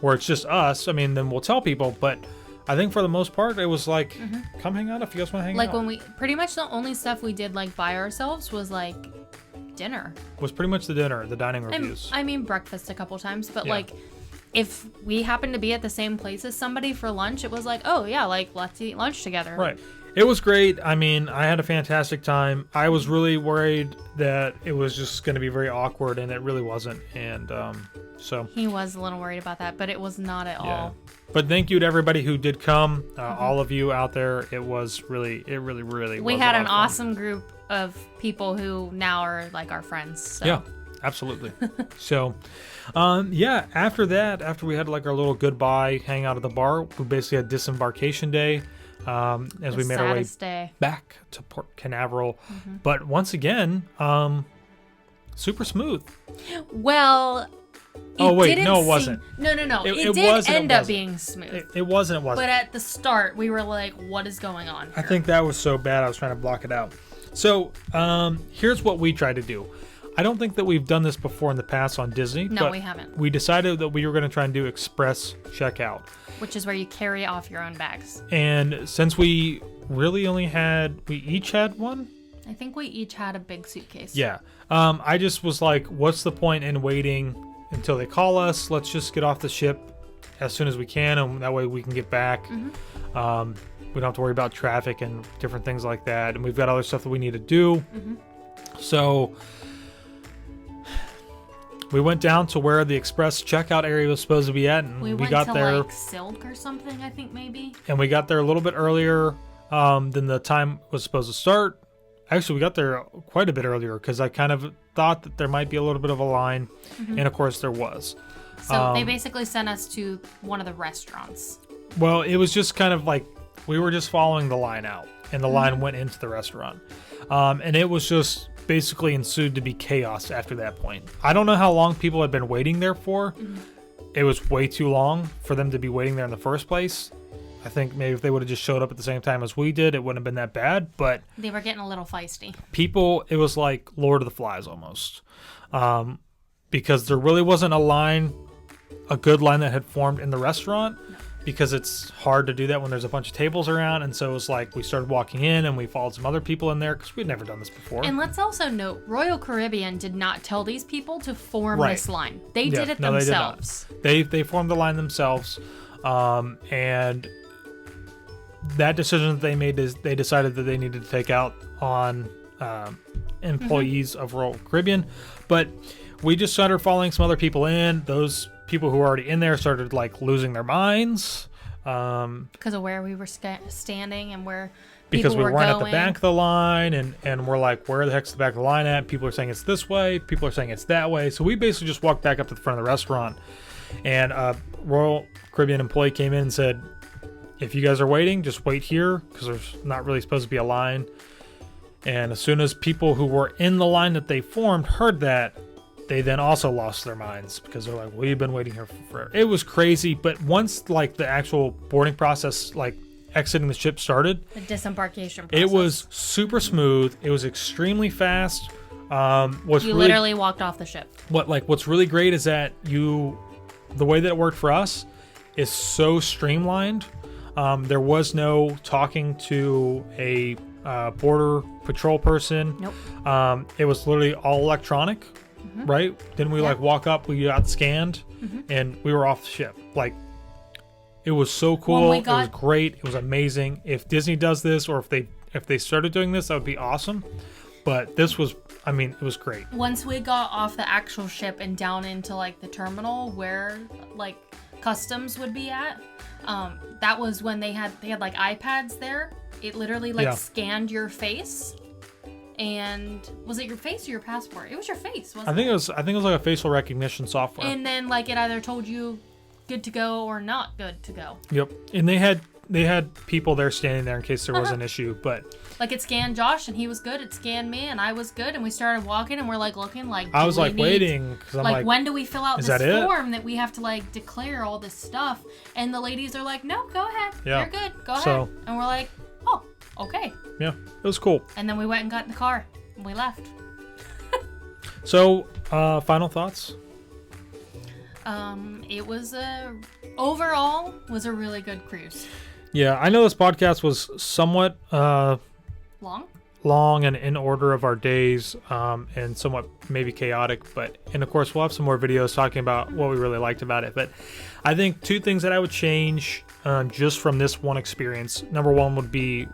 where it's just us, I mean, then we'll tell people. But I think for the most part, it was like, come hang out if you guys want to hang out. Like when we, pretty much the only stuff we did like by ourselves was like dinner. Was pretty much the dinner, the dining reviews. I mean, breakfast a couple times, but Yeah. like if we happened to be at the same place as somebody for lunch, it was like, oh yeah, like let's eat lunch together. Right. It was great. I mean, I had a fantastic time. I was really worried that it was just going to be very awkward, and it really wasn't. And so He was a little worried about that, but it was not at all. But thank you to everybody who did come. All of you out there. It really We was had a lot an of fun. awesome group of people who now are like our friends. So. Yeah, absolutely. So, yeah, after that, after we had like our little goodbye hang out at the bar, we basically had Disembarkation Day as we made our way day. back to Port Canaveral. But once again, super smooth. Well, Oh, wait, didn't no, it seem- wasn't. No. It did wasn't, end up being smooth. It wasn't. But at the start, we were like, what is going on here? I think that was so bad I was trying to block it out. So here's what we tried to do. I don't think that we've done this before in the past on Disney. No, but we haven't. We decided that we were going to try and do express checkout. Which is where you carry off your own bags. And since we really only we each had one? I think we each had a big suitcase. Yeah. I just was like, what's the point in waiting until they call us? Let's just get off the ship as soon as we can, and that way we can get back. We don't have to worry about traffic and different things like that. And we've got other stuff that we need to do. So we went down to where the express checkout area was supposed to be at, and we went got to there. like Silk or something, I think maybe. And we got there a little bit earlier than the time was supposed to start. Actually, we got there quite a bit earlier because I kind of thought that there might be a little bit of a line, and of course there was. So they basically sent us to one of the restaurants. Well, it was just kind of like we were just following the line out, and the line went into the restaurant. And it was just basically ensued to be chaos after that point. I don't know how long people had been waiting there for. It was way too long for them to be waiting there in the first place. I think maybe if they would have just showed up at the same time as we did, it wouldn't have been that bad. But They were getting a little feisty. people, it was like Lord of the Flies almost. Because there really wasn't a good line that had formed in the restaurant, because it's hard to do that when there's a bunch of tables around. And so it was like we started walking in and we followed some other people in there because we'd never done this before. And let's also note, Royal Caribbean did not tell these people to form Right. this line. They Yeah, did it no, themselves. They formed the line themselves. And that decision that they made is they decided that they needed to take out on employees of Royal Caribbean. But we just started following some other people in. Those people who were already in there started like losing their minds. Because of where we were standing and where Because people we were weren't at going. the back of the line, and we're like, where the heck's the back of the line at? People are saying it's this way. People are saying it's that way. So we basically just walked back up to the front of the restaurant. And a Royal Caribbean employee came in and said, if you guys are waiting, just wait here, because there's not really supposed to be a line. And as soon as people who were in the line that they formed heard that, they then also lost their minds, because they're like, we've been waiting here for forever. It was crazy. But once like the actual boarding process, like exiting the ship started, The disembarkation process. it was super smooth. It was extremely fast. You literally walked off the ship. What's really great is that the way that it worked for us is so streamlined. There was no talking to a border patrol person. Nope. It was literally all electronic, right? Then we like walk up, we got scanned, and we were off the ship. Like, it was so cool. It was great. It was amazing. If Disney does this, or if they started doing this, that would be awesome. But this was, I mean, it was great. Once we got off the actual ship and down into like the terminal where like customs would be at, that was when they had like iPads there. It literally like scanned your face. And was it your face or your passport? It was your face, wasn't it? I think it was like a facial recognition software. And then like it either told you good to go or not good to go. Yep. And they had people there standing there in case there was an issue, but like it scanned Josh and he was good. It scanned me and I was good. And we started walking and we're like looking like I was like waiting because I'm like, when do we fill out is this that form that we have to like declare all this stuff? And the ladies are like, no, go ahead. Yeah. You're good. Go ahead. And we're like, oh, okay. Yeah, it was cool. And then we went and got in the car and we left. So, final thoughts? It was overall was a really good cruise. Yeah, I know this podcast was somewhat Long and in order of our days, and somewhat maybe chaotic, and of course we'll have some more videos talking about what we really liked about it. But I think two things that I would change just from this one experience. Number one would be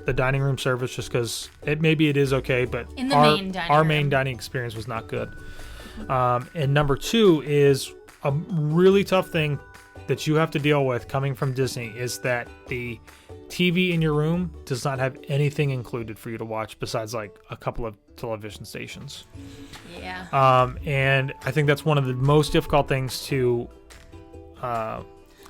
the dining room service, just because it is okay, but in the our main dining experience was not good. And number two is a really tough thing that you have to deal with coming from Disney is that the TV in your room does not have anything included for you to watch besides like a couple of television stations. Yeah. And I think that's one of the most difficult things to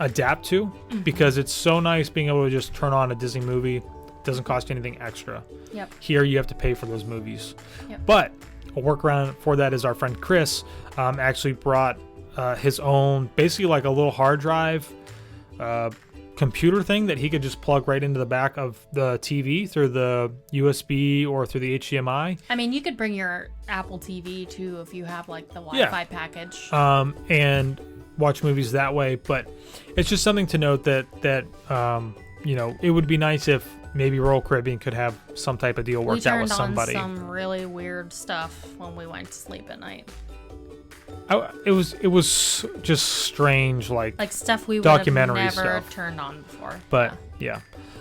adapt to, because it's so nice being able to just turn on a Disney movie. It doesn't cost you anything extra. Yep. Here you have to pay for those movies. Yep. But a workaround for that is our friend Chris actually brought his own, basically like a little hard drive computer thing that he could just plug right into the back of the TV through the USB or through the HDMI. I mean, you could bring your Apple TV too if you have like the Wi-Fi package. And watch movies that way. But it's just something to note that it would be nice if maybe Royal Caribbean could have some type of deal worked out with somebody. We turned on some really weird stuff when we went to sleep at night. It was just strange, like stuff we would documentary have never stuff turned on before. But yeah.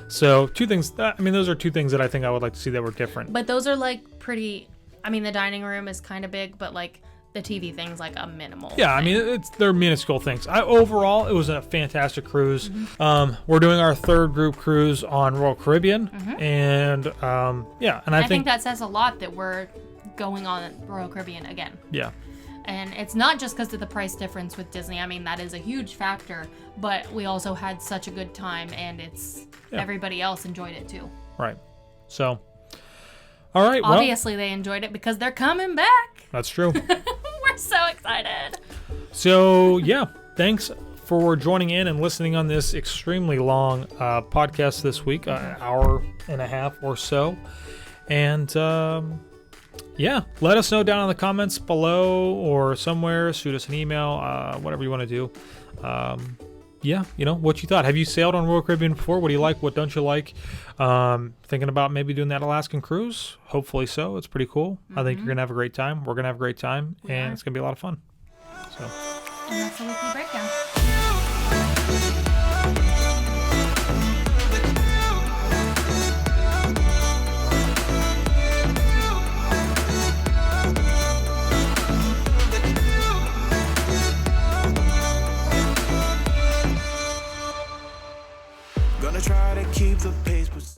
So two things. Those are two things that I think I would like to see that were different. But those are like pretty. I mean, the dining room is kind of big, but like the TV thing's like a minimal. Yeah, thing. they're minuscule things. Overall, it was a fantastic cruise. We're doing our third group cruise on Royal Caribbean, and I think that says a lot that we're going on Royal Caribbean again. Yeah. And it's not just because of the price difference with Disney. I mean, that is a huge factor, but we also had such a good time, and everybody else enjoyed it too. Right. So, all right. Obviously, they enjoyed it because they're coming back. That's true. We're so excited. So, yeah. Thanks for joining in and listening on this extremely long podcast this week, an hour and a half or so. And, let us know down in the comments below or somewhere. Shoot us an email, whatever you want to do. What you thought. Have you sailed on Royal Caribbean before? What do you like? What don't you like? Thinking about maybe doing that Alaskan cruise? Hopefully so. It's pretty cool. I think you're going to have a great time. We're going to have a great time, and it's going to be a lot of fun. So. And that's a weekly breakdown.